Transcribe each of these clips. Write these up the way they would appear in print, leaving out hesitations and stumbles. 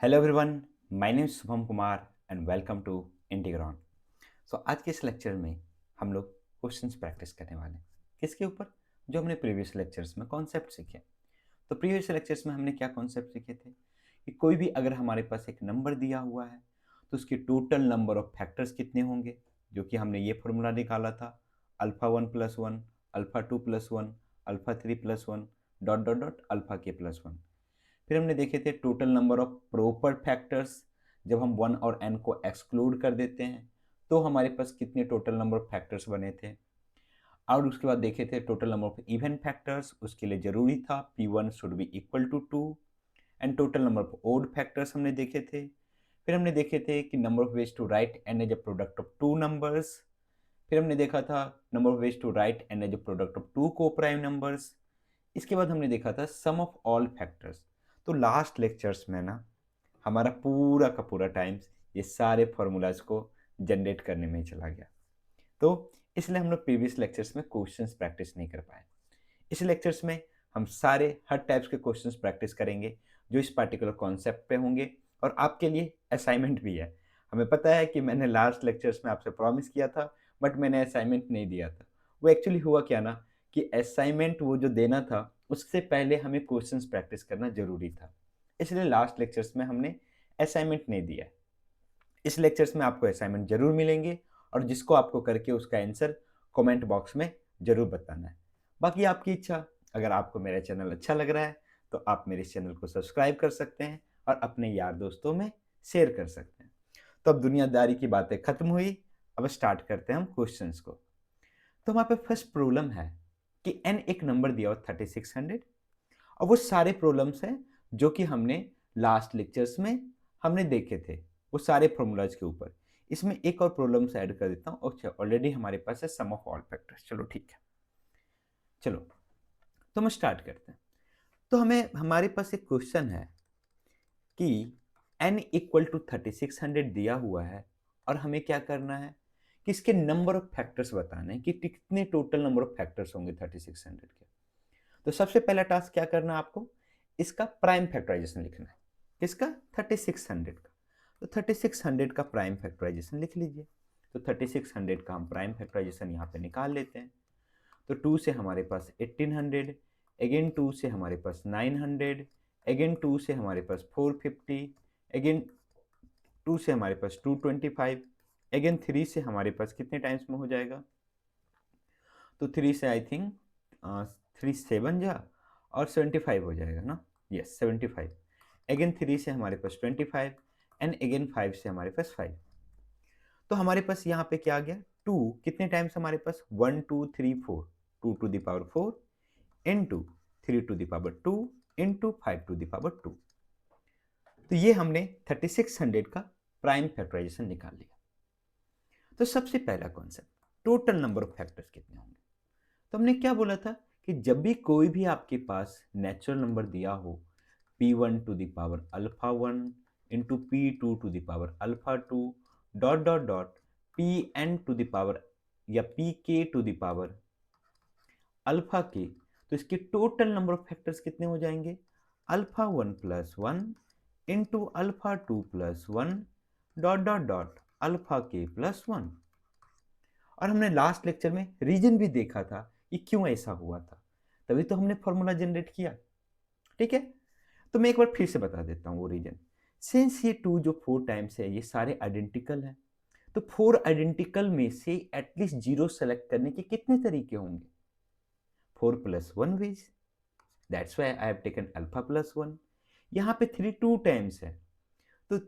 Hello everyone, my name Shubham Kumar and welcome to Integron. So आज के इस लेक्चर में हम लोग क्वेश्चंस प्रैक्टिस करने वाले हैं। किसके ऊपर? जो हमने प्रीवियस लेक्चर्स में कॉन्सेप्ट सीखे। तो प्रीवियस लेक्चर्स में हमने क्या कॉन्सेप्ट सीखे थे कि कोई भी अगर हमारे पास एक नंबर दिया हुआ है तो उसकी टोटल नंबर ऑफ फैक्टर्स कितने होंगे, जो कि हमने ये फॉर्मूला निकाला था, alpha 1+1, alpha 2+1, alpha 3+1, dot dot dot alpha के प्लस वन। फिर हमने देखे थे total number of proper factors. जब हम वन और एन को एक्सक्लूड कर देते हैं तो हमारे पास कितने टोटल नंबर ऑफ फैक्टर्स बने थे। और उसके बाद देखे थे total number of even factors, उसके लिए जरूरी था P1 should be equal to 2। And total number of odd factors हमने देखे थे। फिर हमने देखे थे कि number of ways to write N as a product of two numbers. फिर हमने देखा था number of ways to write N as a product of two को प्राइम नंबर्स। इसके बाद हमने देखा था सम ऑफ ऑल फैक्टर्स। तो लास्ट लेक्चर्स में ना हमारा पूरा का पूरा टाइम ये सारे फॉर्मूलाज को जनरेट करने में ही चला गया। तो इसलिए हम लोग प्रीवियस लेक्चर्स में क्वेश्चंस प्रैक्टिस नहीं कर पाए। इस लेक्चर्स में हम सारे हर टाइप्स के क्वेश्चंस प्रैक्टिस करेंगे जो इस पार्टिकुलर कॉन्सेप्ट पे होंगे, और आपके लिए असाइनमेंट भी है। हमें पता है कि मैंने लास्ट लेक्चर्स में आपसे प्रॉमिस किया था, बट मैंने असाइनमेंट नहीं दिया था। वो एक्चुअली हुआ क्या ना कि असाइनमेंट वो जो देना था उससे पहले हमें क्वेश्चंस प्रैक्टिस करना जरूरी था, इसलिए लास्ट लेक्चर्स में हमने असाइनमेंट नहीं दिया। इस लेक्चर्स में आपको असाइनमेंट जरूर मिलेंगे, और जिसको आपको करके उसका आंसर कमेंट बॉक्स में जरूर बताना है। बाकी आपकी इच्छा, अगर आपको मेरा चैनल अच्छा लग रहा है तो आप मेरे चैनल को सब्सक्राइब कर सकते हैं और अपने यार दोस्तों में शेयर कर सकते हैं। तो अब दुनियादारी की बातें खत्म हुई, अब स्टार्ट करते हैं हम क्वेश्चंस को। तो हमारे पे फर्स्ट प्रॉब्लम है कि एन एक नंबर दिया हुआ 3600, और वो सारे प्रॉब्लम्स हैं जो कि हमने लास्ट लेक्चर्स में हमने देखे थे, वो सारे फॉर्मूलाज के ऊपर। इसमें एक और प्रॉब्लम्स ऐड कर देता हूँ। अच्छा, ऑलरेडी हमारे पास है सम ऑफ ऑल फैक्टर्स। चलो ठीक है, चलो तो हम स्टार्ट करते हैं। तो हमें हमारे पास एक क्वेश्चन है कि n इक्वल टू 3600 दिया हुआ है, और हमें क्या करना है कि इसके नंबर ऑफ फैक्टर्स बताना है कि कितने टोटल नंबर ऑफ फैक्टर्स होंगे 3600 के। तो सबसे पहला टास्क क्या करना है आपको, इसका प्राइम फैक्टराइजेशन लिखना है। किसका? 3600 का। तो 3600 का प्राइम फैक्टराइजेशन लिख लीजिए। तो 3600 का हम प्राइम फैक्टराइजेशन यहाँ पे निकाल लेते हैं। तो 2 से हमारे पास 1800, अगेन 2 से हमारे पास 900, अगेन 2 से हमारे पास 450, अगेन 2 से हमारे पास 225, अगेन 3 से हमारे पास कितने टाइम्स में हो जाएगा? तो 3 से आई थिंक 3 7 जा और 75 हो जाएगा ना। यस 75। अगेन 3 से हमारे पास 25 एंड अगेन 5 से हमारे पास 5। तो हमारे पास यहाँ पे क्या आ गया? 2 कितने टाइम्स हमारे पास? 1 2 3 4, 2 to the power 4 into 3 to the power 2 into 5 to the power 2। तो ये हमने 3600 का प्राइम फैक्टराइजेशन निकाल लिया। तो सबसे पहला concept, total number of factors कितने होंगे। तो हमने क्या बोला था कि जब भी कोई भी आपके पास नेचुरल नंबर दिया हो, P1 to the power alpha 1 into P2 to the power alpha 2 dot dot dot Pn to the power या Pk to the power alpha के, तो इसके टोटल नंबर ऑफ फैक्टर्स कितने हो जाएंगे? Alpha 1+1 into alpha 2+1 dot dot dot alpha के plus 1। और हमने लास्ट लेक्चर में रीजन भी देखा था कि क्यों ऐसा हुआ था, तभी तो हमने फॉर्मूला जनरेट किया। ठीक है, तो मैं एक बार फिर से बता देता हूँ वो रीजन। सिंस ये 2 जो 4 टाइम्स है ये सारे आइडेंटिकल हैं, तो 4 आइडेंटिकल में से एटलीस्ट 0 सेलेक्ट करने के कितने तरीके होंगे? 4+1 ways, that's why I have taken alpha plus 1। यहाँ पे 3 2 टाइम्स है, तो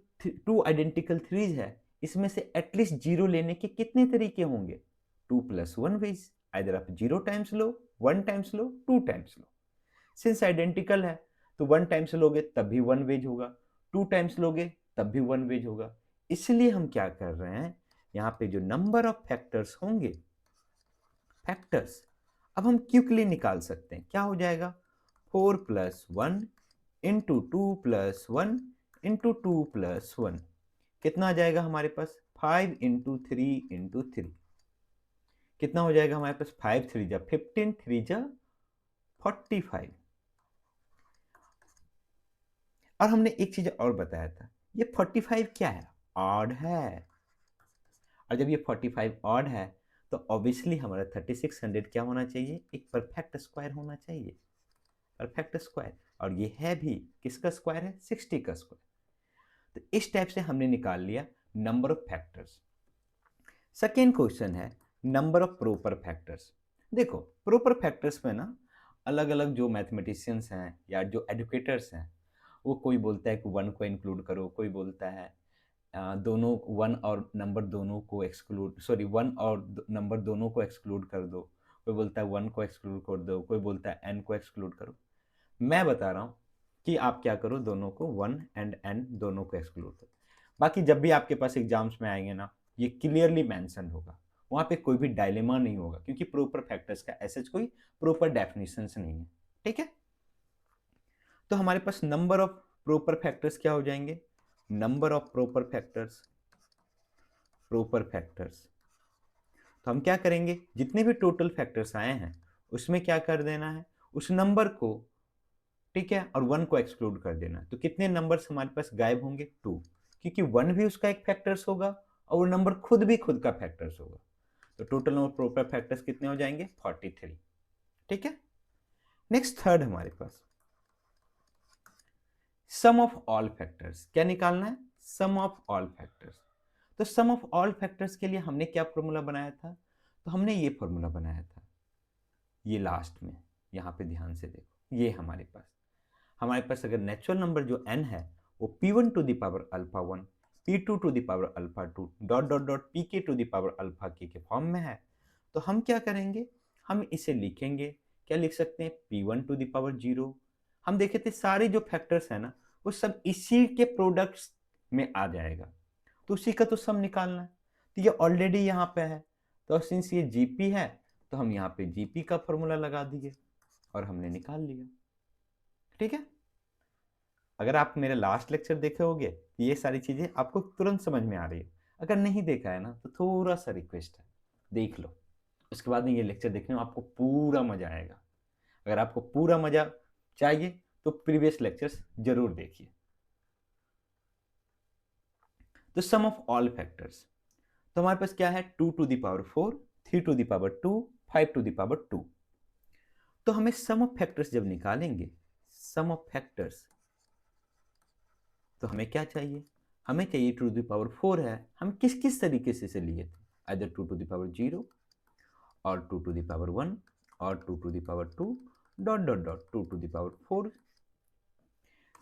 2 आइडेंटिकल थ्रीज है, इसमें से एटलीस्ट 0 लेने के कितने तरीके होंगे? 2+1 ways, आइदर आप 0 टाइम्स लो, 1 टाइम्स लो, 2 टाइम्स लो। सिंस आइडेंटिकल है तो 1 टाइम्स लोगे तब भी 1 वेज होगा, 2 टाइम्स लोगे तब भी 1 वेज होगा। इसलिए हम क्या कर रहे हैं, यहाँ पे जो नंबर ऑफ फैक्टर्स होंगे, फैक्टर्स अब हम क्विकली निकाल सकते हैं। क्या हो जाएगा? 4+1 इंटू 2+1 इंटू 2+1 कितना आ जाएगा हमारे पास? 5 इंटू 3 इंटू 3 कितना हो जाएगा हमारे पास? 5 3 जा 15, 3 जा 45। और हमने एक चीज और बताया था, ये 45 क्या है, ऑड है। और जब ये 45 ऑड है तो ऑब्वियसली हमारा 3600 क्या होना चाहिए, एक परफेक्ट स्क्वायर होना चाहिए, परफेक्ट स्क्वायर। और ये है भी किसका स्क्वायर है, 60 का स्क्वायर। तो इस टाइप से हमने निकाल लिया number of factors. Second question है नंबर ऑफ प्रॉपर फैक्टर्स। देखो प्रॉपर फैक्टर्स में ना अलग अलग जो मैथमेटिशियंस हैं या जो एडुकेटर्स हैं, वो कोई बोलता है कि वन को इंक्लूड करो, कोई बोलता है दोनों वन और नंबर दोनों को एक्सक्लूड, सॉरी वन और नंबर दोनों को एक्सक्लूड कर दो, कोई बोलता है वन को एक्सक्लूड कर दो, कोई बोलता है एन को एक्सक्लूड करो। मैं बता रहा हूँ कि आप क्या करो, दोनों को वन एंड एन दोनों को एक्सक्लूड करो। बाकी जब भी आपके पास एग्जाम्स में आएंगे ना, ये क्लियरली मेंशन होगा, वहाँ पे कोई भी डायलेमा नहीं होगा, क्योंकि प्रॉपर फैक्टर्स का ऐसे कोई प्रॉपर डेफिनेशन नहीं है। ठीक है, तो हमारे पास नंबर ऑफ प्रॉपर फैक्टर्स क्या हो जाएंगे, number of proper factors, proper factors. तो हम क्या करेंगे, जितने भी टोटल फैक्टर्स आए हैं उसमें क्या कर देना है, उस नंबर को, ठीक है, और वन को एक्सक्लूड कर देना। तो कितने नंबर्स हमारे पास गायब होंगे, टू, क्योंकि वन भी उसका एक फैक्टर्स होगा और वो नंबर खुद भी खुद का फैक्टर्स होगा। तो टोटल नंबर प्रॉपर फैक्टर्स कितने हो जाएंगे, 43। ठीक है, नेक्स्ट थर्ड हमारे पास सम ऑफ ऑल फैक्टर्स। क्या निकालना है, सम ऑफ ऑल फैक्टर्स। तो सम ऑफ ऑल फैक्टर्स के लिए हमने क्या फॉर्मूला बनाया था, तो हमने ये फॉर्मूला बनाया था, ये लास्ट में, यहाँ पे ध्यान से देखो, ये हमारे पास अगर नेचुरल नंबर जो n है वो p1 to the power alpha 1, p2 to the power alpha 2 dot dot dot pk to the power alpha k के फॉर्म में है, तो हम क्या करेंगे, हम इसे लिखेंगे, क्या लिख सकते हैं, p1 टू द पावर 0। हम देखे थे सारे जो फैक्टर्स है ना वो सब इसी के प्रोडक्ट्स में आ जाएगा, तो उसी का तो सम निकालना है। तो ये ऑलरेडी यहाँ पे है, तो सिंस ये जीपी है तो हम यहाँ पे जीपी का फॉर्मूला लगा दिए और हमने निकाल लिया। ठीक है, अगर आप मेरे लास्ट लेक्चर देखे होंगे तो ये सारी चीजें आपको तुरंत समझ में आ रही है। अगर नहीं देखा है ना तो थोड़ा सा रिक्वेस्ट है, देख लो, उसके बाद में ये लेक्चर देखने में आपको पूरा मजा आएगा। अगर आपको पूरा मजा चाहिए तो प्रीवियस लेक्चर्स जरूर देखिए। तो सम ऑफ ऑल फैक्टर्स, तो हमारे पास क्या है, 2 to the power 4, 3 to the power 2, 5 to the power 2। तो हमें सम ऑफ फैक्टर्स जब निकालेंगे, सम ऑफ फैक्टर्स, तो हमें क्या चाहिए, हमें चाहिए 2 टू द पावर 4 है, हम किस किस तरीके से इसे लिए थे, आइदर 2 टू द पावर 0 और 2 टू द पावर 1 और 2 to the power 2 dot dot dot 2 to the power 4।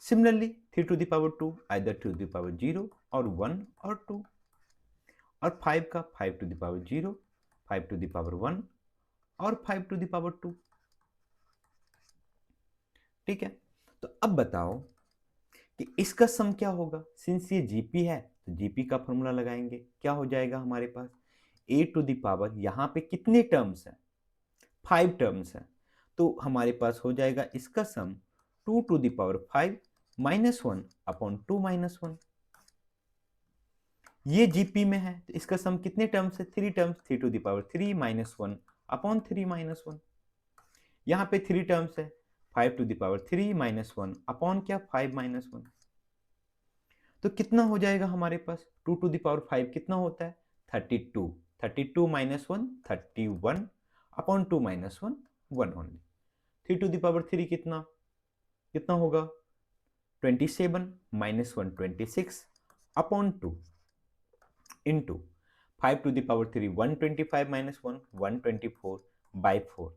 Similarly 3 to the power 2 either 2 to the power 0 और 1 और 2, और 5 का 5 to the power 0, 5 to the power 1 और 5 टू द पावर 2। ठीक है, तो अब बताओ कि इसका सम क्या होगा, सिंस ये जीपी है तो जीपी का फॉर्मूला लगाएंगे, क्या हो जाएगा हमारे पास, ए टू द पावर, यहाँ पे कितने टर्म्स हैं, 5 टर्म्स हैं, तो हमारे पास हो जाएगा इसका sum 2 to the power 5 minus 1 upon 2 minus 1। ये जीपी में है तो इसका सम कितने टर्म्स है, 3 terms, 3 to the power 3 minus 1 upon 3 minus 1। यहाँ पे 3 टर्म्स है, 5 to the power 3 minus 1 upon क्या, 5 माइनस 1। तो कितना हो जाएगा हमारे पास, 2 टू द पावर 5 कितना होता है, 32, 32 minus 1 31 upon 2 minus 1 1 only. 3 to the power 3 कितना, कितना होगा, 27 minus 1 26 upon 2 into 5 to the power 3 125 minus 1 124 by 4।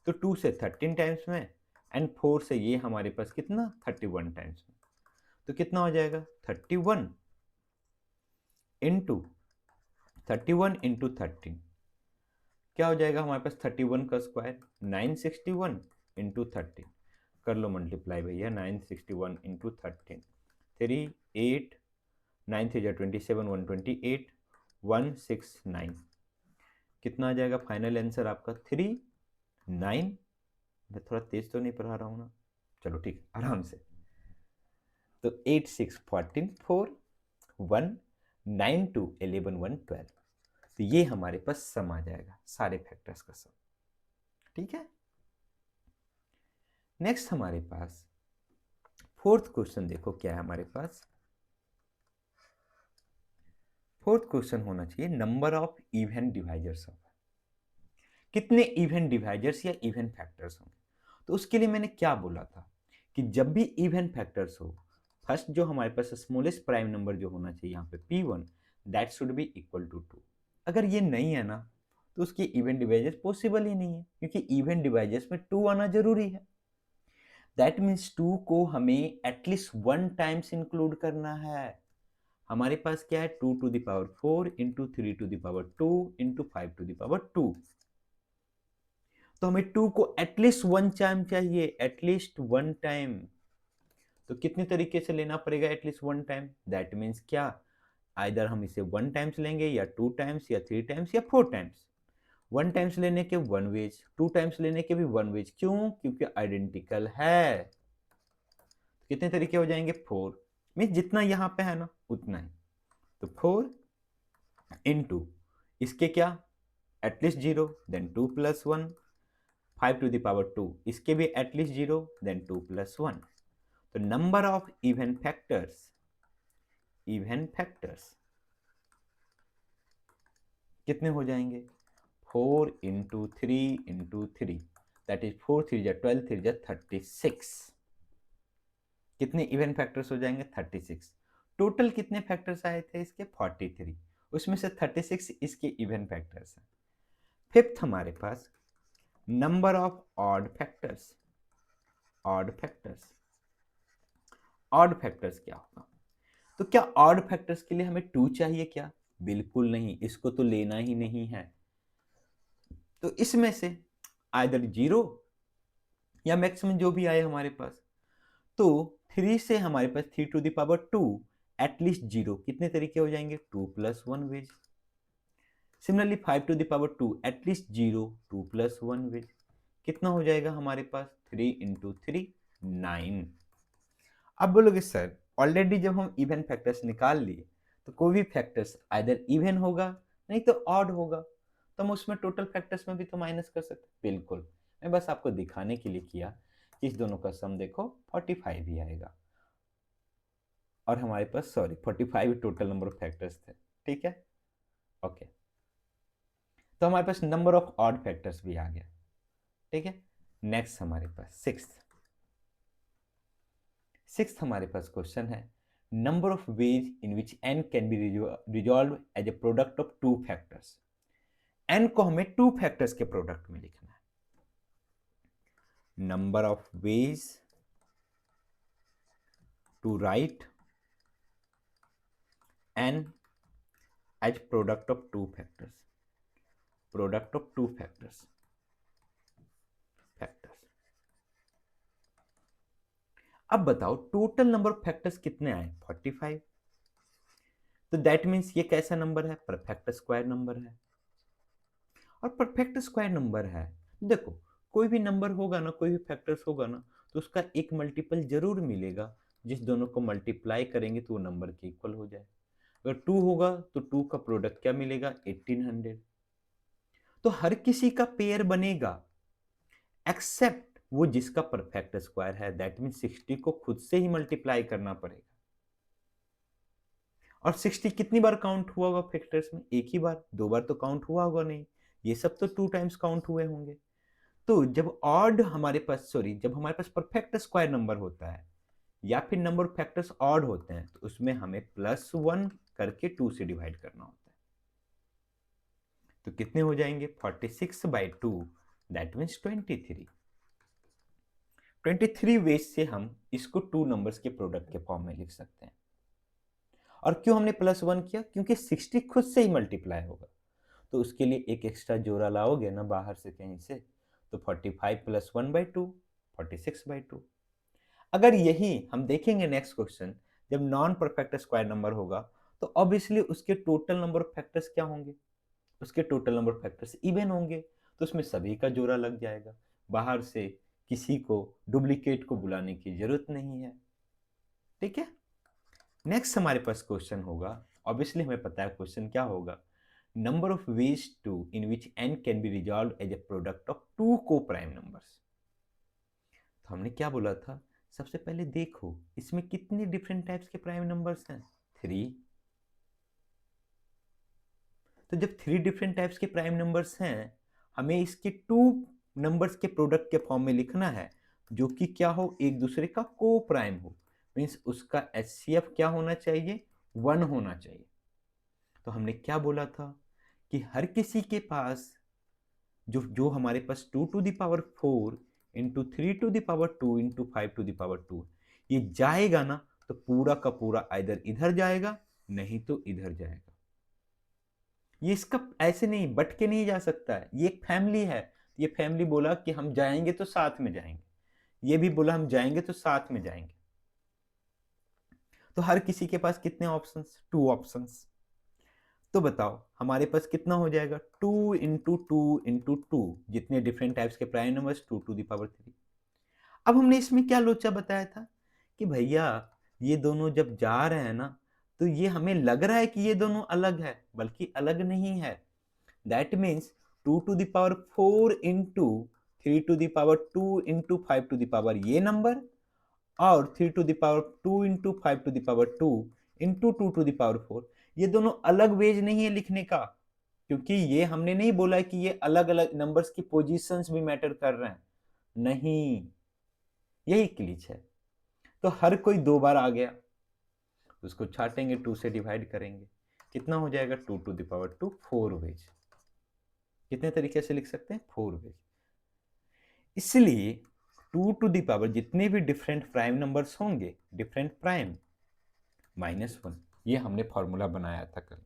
तो 2 से 13 टाइम्स में एंड 4 से ये हमारे पास कितना, 31 टाइम्स में। तो कितना हो जाएगा, 31 इंटू 31 इंटू 13, क्या हो जाएगा हमारे पास, 31 का स्क्वायर 961 इंटू 13, कर लो मल्टीप्लाई भैया, 961 इंटू 13, 3 8 9 3 27 128 169, कितना आ जाएगा फाइनल आंसर आपका, 3 9, मैं थोड़ा तेज तो नहीं पढ़ा रहा हूँ ना, चलो ठीक आराम से, तो 8 6 14 4 1 9 2 11 1 12, तो ये हमारे पास सम आ जाएगा सारे फैक्टर्स का सम। ठीक है, नेक्स्ट हमारे पास फोर्थ क्वेश्चन देखो क्या है हमारे पास। फोर्थ क्वेश्चन होना चाहिए number of even divisors of, कितने इवन डिवाइजर्स या इवन फैक्टर्स होंगे। तो उसके लिए मैंने क्या बोला था कि जब भी इवन फैक्टर्स हो, फर्स्ट जो हमारे पास स्मॉलेस्ट प्राइम नंबर जो होना चाहिए यहाँ पे P1, that should be equal to 2। अगर ये नहीं है ना तो उसकी इवन डिवाइजर्स पॉसिबल ही नहीं है, क्योंकि इवन डिवाइजर्स में 2 आना जरूरी है। दैट मीन्स 2 को हमें एटलीस्ट 1 टाइम्स इंक्लूड करना है। हमारे पास क्या है 2 to the power 4 into 3 to the power 2 into 5 to the power 2। तो हमें 2 को एटलीस्ट 1 टाइम चाहिए, एटलीस्ट 1 टाइम। तो कितने तरीके से लेना पड़ेगा एटलीस्ट 1 टाइम, दैट मीन्स क्या, आइदर हम इसे 1 टाइम्स लेंगे या 2 टाइम्स या 3 टाइम्स या 4 टाइम्स। 1 टाइम्स लेने के 1 वेज, 2 टाइम्स लेने के भी 1 वेज। क्यों? क्योंकि आइडेंटिकल है। कितने तरीके हो जाएंगे 4, मीन्स जितना यहाँ पे है ना उतना ही। तो 4 इंटू इसके क्या at least 0, then 2 plus 1, 5 to the power 2, इसके भी एटलीस्ट 0, देन 2 प्लस 1। तो number of even factors, even factors कितने हो जाएंगे 4 इंटू 3 इंटू 3, दैट इज 4 3 जा 12 3 जा 36। कितने इवन फैक्टर्स हो जाएंगे 36। टोटल कितने फैक्टर्स आए थे इसके 43, उसमें से 36 इसके इवन फैक्टर्स हैं। फिफ्थ हमारे पास number of odd factors, odd factors. Odd factors क्या होगा, तो क्या ऑड फैक्टर्स के लिए हमें 2 चाहिए क्या? बिल्कुल नहीं, इसको तो लेना ही नहीं है। तो इसमें से आइदर 0 या मैक्सिमम जो भी आए हमारे पास। तो 3 से हमारे पास 3 टू द पावर 2 एटलीस्ट 0, कितने तरीके हो जाएंगे 2 plus 1 ways. Similarly 5 to the power 2 at least 0, 2 plus 1 ways. कितना हो जाएगा हमारे पास 3 इंटू 3 9। अब बोलोगे सर ऑलरेडी जब हम इवन फैक्टर्स निकाल लिए तो कोई भी फैक्टर्स आइदर इवन होगा नहीं तो ऑड होगा, तो हम उसमें टोटल फैक्टर्स में भी तो माइनस कर सकते। बिल्कुल, मैं बस आपको दिखाने के लिए किया कि इस दोनों का सम देखो 45 ही आएगा, और हमारे पास sorry 45 total number of factors थे। ठीक है, ओके। तो हमारे पास नंबर ऑफ ऑड फैक्टर्स भी आ गया। ठीक है, नेक्स्ट हमारे पास सिक्स्थ हमारे पास क्वेश्चन है number of ways in which n can be resolve as a product of 2 factors. n को हमें 2 फैक्टर्स के प्रोडक्ट में लिखना है। Number of ways to write n as product of 2 factors, product of 2 factors. अब बताओ total number of factors कितने आए 45। तो दैट मीन्स ये कैसा नंबर है, परफेक्ट स्क्वायर नंबर है। और परफेक्ट स्क्वायर नंबर है, देखो कोई भी नंबर होगा ना, कोई भी फैक्टर्स होगा ना, तो उसका एक मल्टीपल जरूर मिलेगा, जिस दोनों को मल्टीप्लाई करेंगे तो वो नंबर के इक्वल हो जाए। अगर 2 होगा तो 2 का प्रोडक्ट क्या मिलेगा 1800। तो हर किसी का पेयर बनेगा एक्सेप्ट वो जिसका परफेक्ट स्क्वायर है, दैट मीन 60 को खुद से ही मल्टीप्लाई करना पड़ेगा। और 60 कितनी बार काउंट हुआ होगा फैक्टर्स में, एक ही बार, 2 बार तो काउंट हुआ होगा नहीं, ये सब तो 2 टाइम्स काउंट हुए होंगे। तो जब ऑड हमारे पास सॉरी जब हमारे पास परफेक्ट स्क्वायर नंबर होता है या फिर नंबर ऑफ फैक्टर्स ऑड होते हैं, तो उसमें हमें +1 करके 2 से डिवाइड करना होता है। तो कितने हो जाएंगे 46/2, दैट मीन्स 23 वेज से हम इसको 2 नंबर्स के प्रोडक्ट के फॉर्म में लिख सकते हैं। और क्यों हमने +1 किया, क्योंकि 60 खुद से ही मल्टीप्लाई होगा, तो उसके लिए एक एक्स्ट्रा जोड़ा लाओगे ना बाहर से कहीं से, तो 45 + 1/2 46/2। अगर यही हम देखेंगे नेक्स्ट क्वेश्चन, जब नॉन परफेक्ट स्क्वायर नंबर होगा तो ऑब्वियसली उसके टोटल नंबर ऑफ फैक्टर्स क्या होंगे, उसके total number of factors even होंगे, तो उसमें सभी का जोड़ा लग जाएगा, बाहर से किसी को डुप्लीकेट को बुलाने की जरूरत नहीं है। ठीक है, नेक्स्ट हमारे पास क्वेश्चन होगा, ऑब्वियसली हमें पता है क्वेश्चन क्या होगा, number of ways to in which n can be resolve as a product of 2 को प्राइम नंबर्स। तो हमने क्या बोला था सबसे पहले देखो इसमें कितने डिफरेंट टाइप्स के प्राइम नंबर्स हैं, 3। तो जब 3 डिफरेंट टाइप्स के प्राइम नंबर्स हैं, हमें इसके 2 नंबर्स के प्रोडक्ट के फॉर्म में लिखना है, जो कि क्या हो, एक दूसरे का को प्राइम हो। मीन्स उसका एचसीएफ क्या होना चाहिए, 1 होना चाहिए। तो हमने क्या बोला था कि हर किसी के पास जो जो हमारे पास 2⁴ इंटू 3⁻² इंटू 5⁻², ये जाएगा ना तो पूरा का पूरा इधर इधर जाएगा, नहीं तो इधर जाएगा। ये इसका ऐसे नहीं बट के नहीं जा सकता है, ये एक फैमिली है। ये फैमिली बोला कि हम जाएंगे तो साथ में जाएंगे, ये भी बोला हम जाएंगे तो साथ में जाएंगे। तो हर किसी के पास कितने ऑप्शंस, 2 ऑप्शंस। तो बताओ हमारे पास कितना हो जाएगा, 2 इंटू 2 इंटू 2, जितने डिफरेंट टाइप्स के प्राइम नंबर्स, 2⁻3। अब हमने इसमें क्या लोचा बताया था कि भैया ये दोनों जब जा रहे हैं ना, तो ये हमें लग रहा है कि ये दोनों अलग है, बल्कि अलग नहीं है। दैट मीन्स 2⁴ इंटू 3⁻² इंटू 5 ये नंबर, और 3⁻² इंटू 5⁻² इंटू 2⁴, ये दोनों अलग वेज नहीं है लिखने का, क्योंकि ये हमने नहीं बोला कि ये अलग अलग नंबर्स की पोजीशंस भी मैटर कर रहे हैं, नहीं, यही क्लिच है। तो हर कोई 2 बार आ गया, उसको छाटेंगे, 2 से डिवाइड करेंगे, कितना हो जाएगा, 2⁻², 4 वेज। कितने तरीके से लिख सकते हैं, 4 वेज। इसलिए 2 जितने भी डिफरेंट प्राइम नंबर्स होंगे, डिफरेंट प्राइम -1, ये हमने फॉर्मूला बनाया था कल।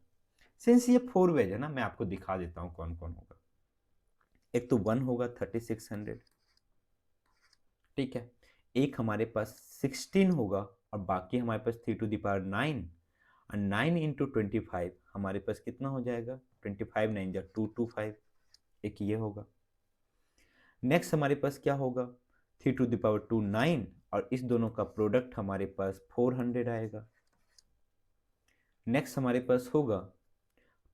सिंस ये 4 वेज है ना, मैं आपको दिखा देता हूं कौन कौन होगा। एक तो 1 होगा 3600, ठीक है। एक हमारे पास 16 होगा, और बाकी हमारे पास 3⁹ और 9 इंटू 25 हमारे पास कितना हो जाएगा, 25 9 जा 225, एक ये होगा। नेक्स्ट हमारे पास क्या होगा, 3⁻² 9, और इस दोनों का प्रोडक्ट हमारे पास 400 आएगा। नेक्स्ट हमारे पास होगा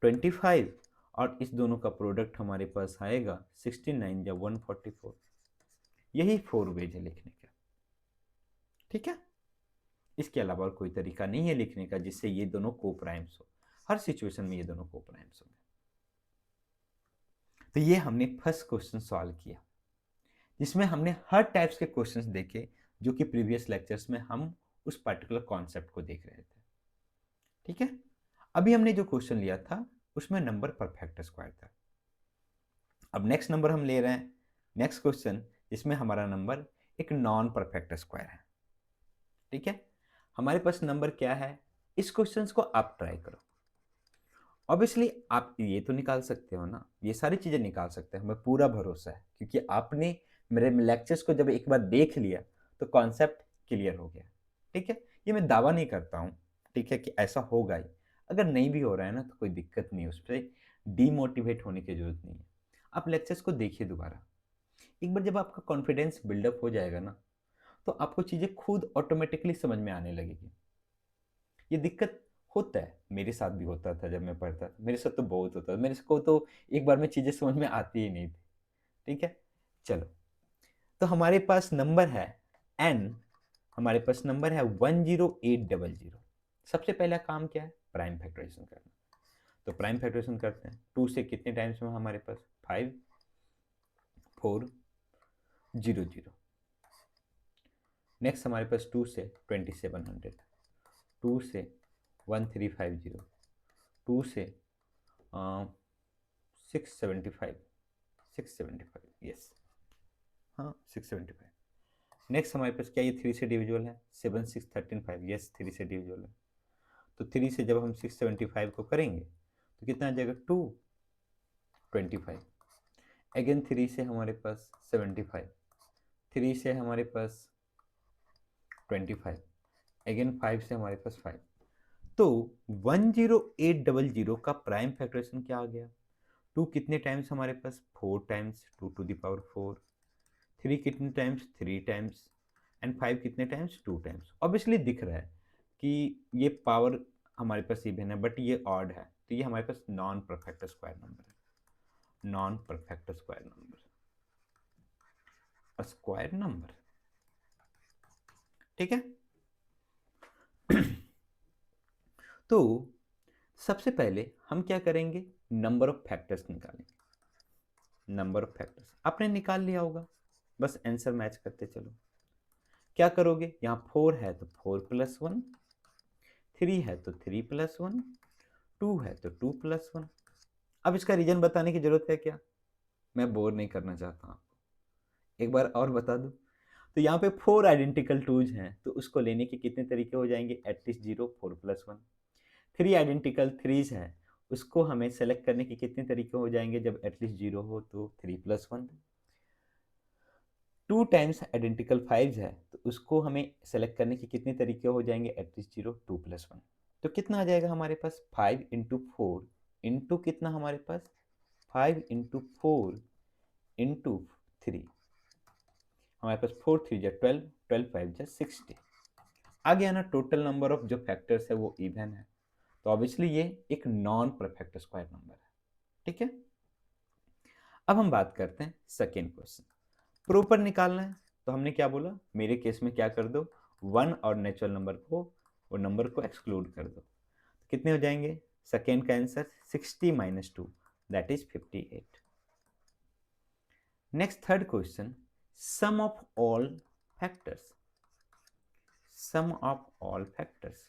25, और इस दोनों का प्रोडक्ट हमारे पास आएगा 16 9 या 144। यही 4 वेज है लिखने का, ठीक है। इसके अलावा और कोई तरीका नहीं है लिखने का जिससे ये दोनों को प्राइम्स हो। हर सिचुएशन में ये दोनों को प्राइम्स होंगे। तो ये हमने फर्स्ट क्वेश्चन सॉल्व किया, जिसमें हमने हर टाइप्स के क्वेश्चंस देखे जो कि प्रीवियस लेक्चर्स में हम उस पर्टिकुलर कॉन्सेप्ट को देख रहे थे, ठीक है। अभी हमने जो क्वेश्चन लिया था उसमें नंबर परफेक्ट स्क्वायर था। अब नेक्स्ट नंबर हम ले रहे हैं, नेक्स्ट क्वेश्चन, जिसमें हमारा नंबर एक नॉन परफेक्ट स्क्वायर है, ठीक है। हमारे पास नंबर क्या है, इस क्वेश्चन को आप ट्राई करो। ऑब्वियसली आप ये तो निकाल सकते हो ना, ये सारी चीजें निकाल सकते हैं, हमें पूरा भरोसा है, क्योंकि आपने मेरे लेक्चर्स को जब एक बार देख लिया तो कॉन्सेप्ट क्लियर हो गया, ठीक है। ये मैं दावा नहीं करता हूँ, ठीक है, कि ऐसा होगा ही। अगर नहीं भी हो रहा है ना तो कोई दिक्कत नहीं है, उस पर डीमोटिवेट होने की जरूरत नहीं है। आप लेक्चर्स को देखिए दोबारा, एक बार जब आपका कॉन्फिडेंस बिल्डअप हो जाएगा ना, तो आपको चीज़ें खुद ऑटोमेटिकली समझ में आने लगेगी। ये दिक्कत होता है, मेरे साथ भी होता था जब मैं पढ़ता था, मेरे साथ तो बहुत होता था, मेरे को तो एक बार में चीज़ें समझ में आती ही नहीं थी, ठीक है। चलो, तो हमारे पास नंबर है n, हमारे पास नंबर है 10800। सबसे पहला काम क्या है, प्राइम फैक्टराइजेशन करना। तो प्राइम फैक्टराइजेशन करते हैं, 2 से कितने टाइम्स में हमारे पास, 5 4 0 0। नेक्स्ट हमारे पास 2 से 2700, 2 से 1350, 2 से 675, 675, यस, हाँ 675। नेक्स्ट हमारे पास क्या, ये 3 से डिविजुअल है, 7 6 13 5, यस 3 से डिविजुअल है। तो 3 से जब हम 675 को करेंगे तो कितना आ जाएगा, 2 25। अगेन 3 से हमारे पास 75, 3 से हमारे पास 25, अगेन 5 से हमारे पास 5। तो 10800 का प्राइम फैक्टराइजेशन क्या आ गया, 2 कितने टाइम्स हमारे पास, 4 टाइम्स 2⁴, 3 कितने टाइम्स, 3 टाइम्स, एंड 5 कितने टाइम्स, 2 टाइम्स। ऑब्वियसली दिख रहा है कि ये पावर हमारे पास इवन है, बट ये ऑड है, तो ये हमारे पास नॉन परफेक्ट स्क्वायर नंबर है, non perfect square number, square number. ठीक है। तो सबसे पहले हम क्या करेंगे, नंबर ऑफ फैक्टर्स निकालेंगे। नंबर ऑफ फैक्टर्स आपने निकाल लिया होगा, बस आंसर मैच करते चलो। क्या करोगे, यहाँ 4 है तो 4+1, 3 है तो 3+1, 2 है तो 2+1। अब इसका रीजन बताने की जरूरत है क्या, मैं बोर नहीं करना चाहता आपको, एक बार और बता दूं। तो यहाँ पे 4 आइडेंटिकल टूज हैं, तो उसको लेने के कितने तरीके हो जाएंगे, एटलीस्ट 0, 4+1। 3 आइडेंटिकल थ्रीज है, उसको हमें सेलेक्ट करने के कितने तरीके हो जाएंगे, जब एटलीस्ट 0 हो तो 3+1। 2 टाइम्स आइडेंटिकल 5 है, तो उसको हमें सेलेक्ट करने के कितने तरीके हो जाएंगे, एटलीस्ट 0, 2+1। तो कितना आ जाएगा हमारे पास, 5 इंटू 4 इंटू कितना हमारे पास, 5 इंटू 4 इंटू 3, हमारे पास 4 3 जा 12, 12 5 जा 60। आ गया ना, टोटल नंबर ऑफ जो फैक्टर्स है वो इवन है, तो ऑब्वियसली ये एक नॉन परफेक्ट स्क्वायर नंबर है। ठीक है। अब हम बात करते हैं सेकेंड क्वेश्चन, प्रॉपर निकालना है। तो हमने क्या बोला, मेरे केस में क्या कर दो, 1 और नेचुरल नंबर को, वो नंबर को एक्सक्लूड कर दो। कितने हो जाएंगे, सेकेंड का answer 60 - 2 that is 58। Next third question, sum of all factors. Sum of all factors,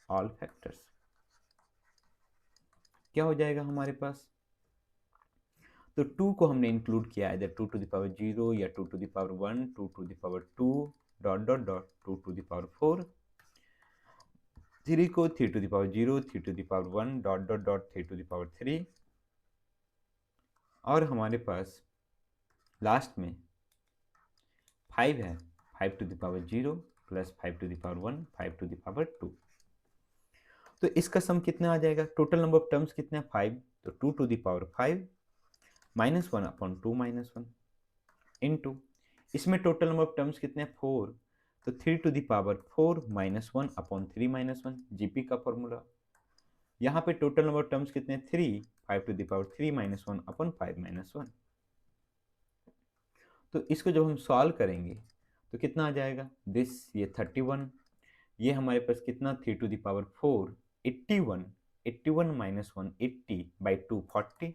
all factors क्या हो जाएगा हमारे पास। तो 2 को हमने इंक्लूड किया है, इधर 2 टू द पावर 0 या 2 to the power 1, 2 to the power 2 dot dot dot 2 to the power 4। 3 को 3 to the power 0, 3 to the power 1 dot dot dot 3 to the power 3। और हमारे पास लास्ट में 5 है, 5 to the power 0 plus 5 to the power 1, 5 to the power 2। तो इसका सम कितना आ जाएगा, टोटल नंबर ऑफ टर्म्स कितने हैं, 5, तो 2 to the power 5 -1 upon 2 -1 into, इसमें टोटल नंबर ऑफ टर्म्स कितने हैं, 4, तो 3 to the power 4 -1 upon 3 -1, GP का फॉर्मूला। यहाँ पे टोटल नंबर ऑफ टर्म्स कितने हैं, 3, 5 टू द पावर 3 -1 अपॉन 5 -1। तो इसको जब हम सॉल्व करेंगे तो कितना आ जाएगा, दिस ये 31, ये हमारे पास कितना, 3 to the power 4 81, 81 - 1 80 by 2 40,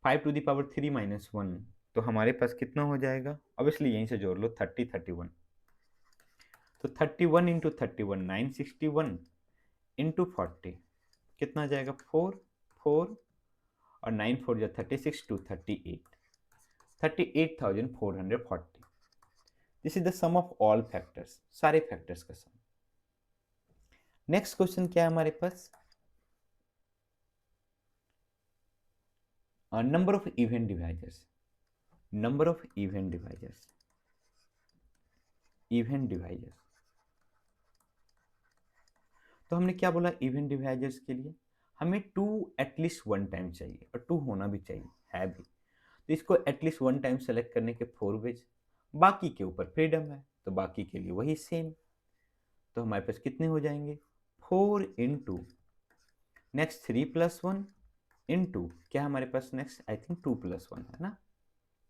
5 to the power 3 -1, तो हमारे पास कितना हो जाएगा, ऑब्वियसली यहीं से जोड़ लो, 30 31। तो 31 इंटू 31 961 इंटू 40 कितना आ जाएगा, 4 4 और 9 4 जा 36 to 38, 38,440। This is the sum of all factors, सारे फैक्टर्स का सम। नेक्स्ट क्वेश्चन क्या है हमारे पास, number of even divisors. Number of even divisors, even divisors. तो हमने क्या बोला, इवन डिवाइजर्स के लिए हमें 2 एटलीस्ट 1 टाइम चाहिए, और 2 होना भी चाहिए, है भी। तो इसको एटलीस्ट 1 टाइम सेलेक्ट करने के 4 वेज, बाकी के ऊपर फ्रीडम है, तो बाकी के लिए वही सेम। तो हमारे पास कितने हो जाएंगे, 4 इंटू नेक्स्ट 3+1 इंटू क्या हमारे पास नेक्स्ट, आई थिंक 2+1 है ना,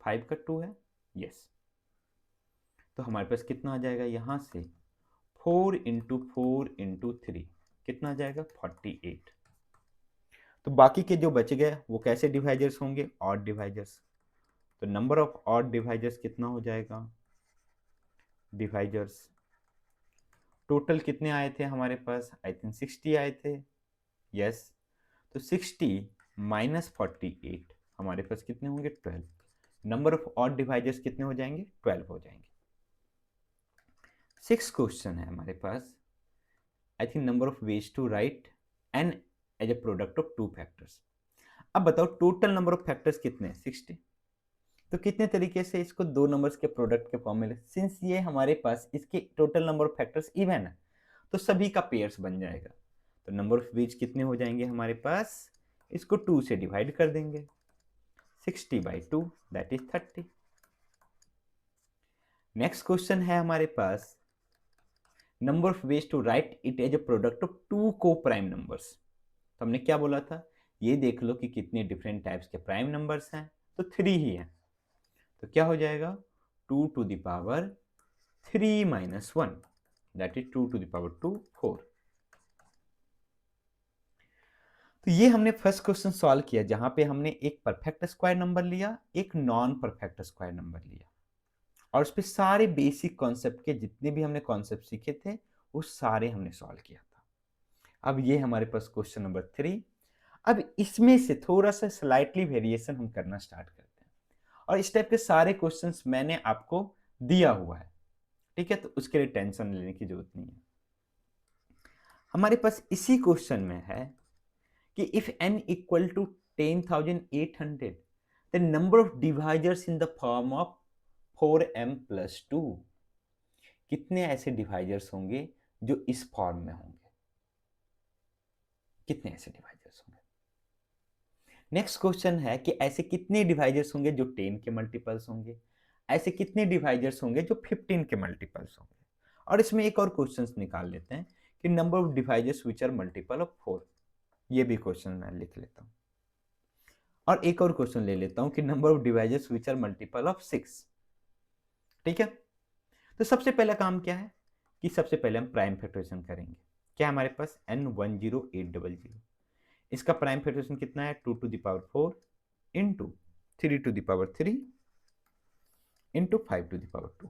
5 का 2 है, यस। तो हमारे पास कितना आ जाएगा, यहाँ से 4 इंटू 4 इंटू 3 कितना आ जाएगा, 48। तो बाकी के जो बच गए वो कैसे डिवाइजर्स होंगे, ऑड डिवाइजर्स। तो नंबर ऑफ ऑड डिवाइजर्स कितना हो जाएगा, डिवाइजर्स टोटल कितने आए थे हमारे पास, आई थिंक 60 आए थे, यस। तो 60 - 48 हमारे पास कितने होंगे, 12। नंबर ऑफ ऑड डिवाइजर्स कितने हो जाएंगे, 12 हो जाएंगे। 6 क्वेश्चन है हमारे पास, I think number of ways to write N as a product of 2 factors. अब बताओ टोटल नंबर ऑफ फैक्टर्स कितने हैं, 60। तो कितने तरीके से इसको 2 नंबर्स के प्रोडक्ट के फॉर्म में, सिंस ये हमारे पास इसके total number of factors even है, तो सभी का पेयर्स बन जाएगा। तो नंबर ऑफ वेज कितने हो जाएंगे हमारे पास, इसको 2 से डिवाइड कर देंगे, 60/2 दैट इज 30। नेक्स्ट क्वेश्चन है हमारे पास, number of ways to write it as a product of 2 को प्राइम नंबर्स। तो हमने क्या बोला था, ये देख लो कि कितने डिफरेंट टाइप्स के प्राइम नंबर्स हैं, तो 3 ही है। तो क्या हो जाएगा, 2 to the power 3 minus 1 that is 2 to the power 2 4। तो ये हमने फर्स्ट क्वेश्चन सॉल्व किया जहां पे हमने एक परफेक्ट स्क्वायर नंबर लिया, एक नॉन परफेक्ट स्क्वायर नंबर लिया, और उस पे सारे बेसिक कॉन्सेप्ट के जितने भी हमने कॉन्सेप्ट सीखे थे वो सारे हमने सॉल्व किया था। अब ये हमारे पास क्वेश्चन नंबर 3। अब इसमें से थोड़ा सा स्लाइटली वेरिएशन हम करना स्टार्ट करते हैं, और इस टाइप के सारे क्वेश्चंस मैंने आपको दिया हुआ है, ठीक है, तो उसके लिए टेंशन लेने की जरूरत नहीं है। हमारे पास इसी क्वेश्चन में है कि if n equal to 10,800 the number of divisors in the form of 4m plus 2, कितने ऐसे डिवाइजर्स होंगे जो इस फॉर्म में होंगे, कितने ऐसे डिवाइजर्स होंगे। नेक्स्ट क्वेश्चन है कि ऐसे कितने डिवाइजर्स होंगे जो 10 के मल्टीपल्स होंगे, ऐसे कितने डिवाइजर्स होंगे जो 15 के मल्टीपल्स होंगे। और इसमें एक और क्वेश्चन निकाल लेते हैं कि number of divisors which are multiple of 4, ये भी क्वेश्चन मैं लिख लेता हूं। और एक और क्वेश्चन ले लेता हूं कि number of divisors which are multiple of 6। ठीक है, तो सबसे पहला काम क्या है कि सबसे पहले हम प्राइम फैक्टराइजेशन करेंगे। क्या हमारे पास n10800, इसका प्राइम फैक्टराइजेशन कितना है 2 to the power 4 into 3 to the power 3 into 5 to the power 2।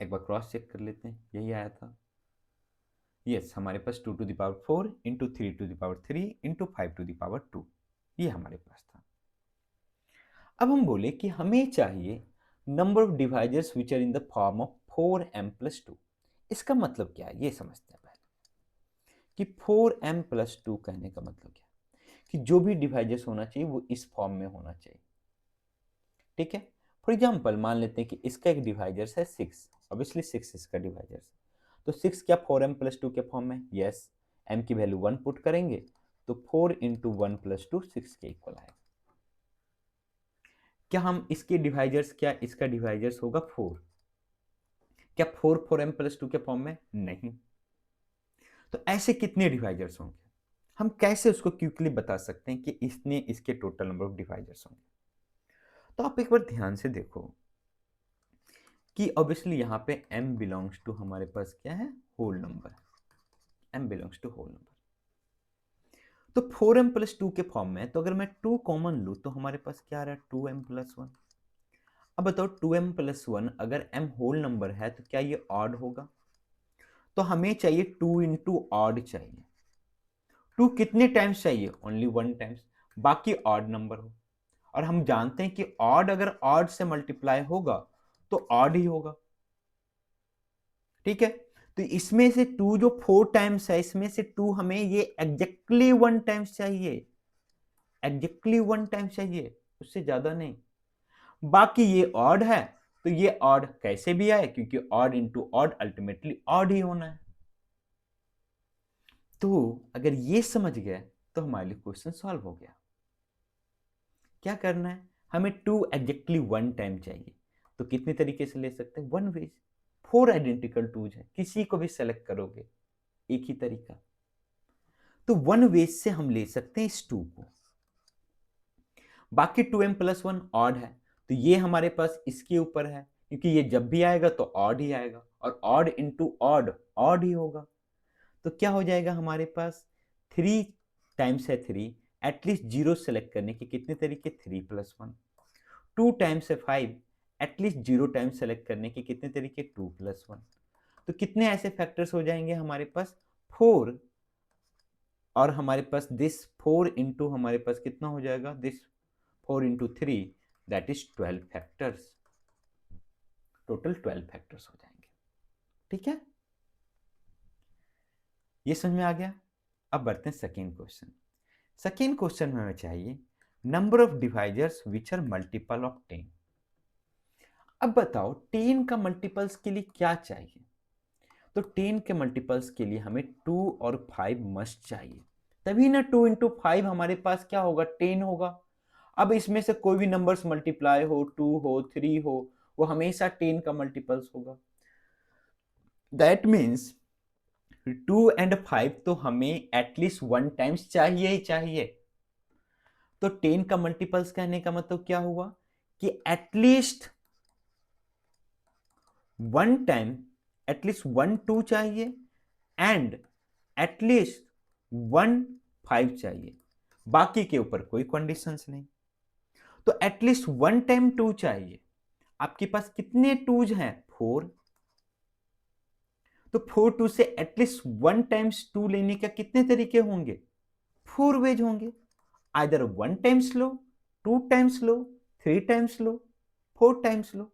एक बार क्रॉस चेक कर लेते हैं, यही आया था। यस, हमारे पास 2 to the power 4 into 3 to the power 3 into 5 to the power 2, ये हमारे पास था। अब हम बोले कि हमें चाहिए number of divisors which are in the form of 4m plus 2। इसका मतलब क्या है ये समझते हैं पहले कि 4m प्लस 2 कहने का मतलब क्या है कि जो भी डिवाइजर्स होना चाहिए वो इस फॉर्म में होना चाहिए। ठीक है, फॉर एग्जाम्पल मान लेते हैं कि इसका एक डिवाइजर्स है 6, ऑब्वियसली 6 इसका डिवाइजर्स, तो 6 क्या 4m प्लस 2 के फॉर्म में, यस, m की वैल्यू 1 पुट करेंगे तो 4 इंटू 1 प्लस 2 6 के इक्वल आएगा। क्या हम इसके डिवाइजर्स, क्या इसका डिवाइजर्स होगा 4, क्या 4 4m प्लस 2 के फॉर्म में, नहीं। तो ऐसे कितने डिवाइजर्स होंगे, हम कैसे उसको क्विकली बता सकते हैं कि इसने इसके टोटल नंबर ऑफ डिवाइजर्स होंगे। तो आप एक बार ध्यान से देखो कि ऑब्वियसली यहां पे m बिलोंग्स टू हमारे पास क्या है, whole number, m belongs to whole number. तो 4m प्लस 2 के फॉर्म में, तो अगर मैं 2 कॉमन लूं तो हमारे पास क्या आ रहा है 2m प्लस 1। अब बताओ 2m प्लस 1 अगर m होल नंबर है तो क्या ये ऑड होगा, तो हमें चाहिए 2 इंटू ऑड चाहिए। 2 कितने टाइम्स चाहिए, ओनली 1 टाइम्स, बाकी ऑड नंबर हो। और हम जानते हैं कि ऑड अगर ऑड से मल्टीप्लाई होगा तो ऑड ही होगा। ठीक है, तो इसमें से 2 जो 4 टाइम्स है, इसमें से 2 हमें ये एग्जैक्टली 1 टाइम्स चाहिए, एग्जैक्टली 1 टाइम्स चाहिए, उससे ज्यादा नहीं। बाकी ये ऑड है तो ये ऑड कैसे भी आए, क्योंकि odd into odd ultimately odd ही होना है। तो अगर ये समझ गए तो हमारे लिए क्वेश्चन सॉल्व हो गया। क्या करना है, हमें 2 एग्जैक्टली 1 टाइम चाहिए, तो कितने तरीके से ले सकते हैं, 1 वेज, 4 आइडेंटिकल 2s है, किसी को भी सेलेक्ट करोगे एक ही तरीका, तो 1 वेज से हम ले सकते हैं इस 2 को। बाकी 2m प्लस 1 ऑड है, तो ये हमारे पास इसके ऊपर है, क्योंकि ये जब भी आएगा तो ऑड ही आएगा, और ऑड इंटू ऑड ऑड ही होगा। तो क्या हो जाएगा हमारे पास, 3 टाइम्स है 3, एटलीस्ट 0 सेलेक्ट करने के कितने तरीके, 3 प्लस 1। 2 टाइम्स है 5, एटलीस्ट 0 टाइम्स सेलेक्ट करने के कितने तरीके, 2 प्लस 1। तो कितने ऐसे फैक्टर्स हो जाएंगे हमारे पास, 4, और हमारे पास दिस 4 इंटू हमारे पास कितना हो जाएगा, this 4 into 3 that is 12 factors, total 12 factors हो जाएंगे। ठीक है, ये समझ में आ गया। अब बढ़ते हैं सेकेंड क्वेश्चन। सेकेंड क्वेश्चन में हमें चाहिए number of divisors which are multiple of 10। अब बताओ 10 का मल्टीपल्स के लिए क्या चाहिए, तो 10 के मल्टीपल्स के लिए हमें 2 और 5 मस्ट चाहिए, तभी ना 2 इंटू 5 हमारे पास क्या होगा, 10 होगा। अब इसमें से कोई भी नंबर्स मल्टीप्लाई हो, 2 हो 3 हो, वो हमेशा 10 का मल्टीपल्स होगा। दैट मीन्स 2 एंड 5 तो हमें एटलीस्ट 1 टाइम्स चाहिए ही चाहिए। तो 10 का मल्टीपल्स कहने का मतलब क्या हुआ कि एटलीस्ट वन टाइम एटलीस्ट 1 2 चाहिए एंड एटलीस्ट 1 5 चाहिए, बाकी के ऊपर कोई कंडीशंस नहीं। तो एटलीस्ट 1 टाइम 2 चाहिए। आपके पास कितने टूज हैं? 4। तो 4 2 से एटलीस्ट 1 टाइम्स 2 लेने का कितने तरीके होंगे? 4 वेज होंगे। आइदर 1 टाइम्स लो, 2 टाइम्स लो, 3 टाइम्स लो, 4 टाइम्स लो।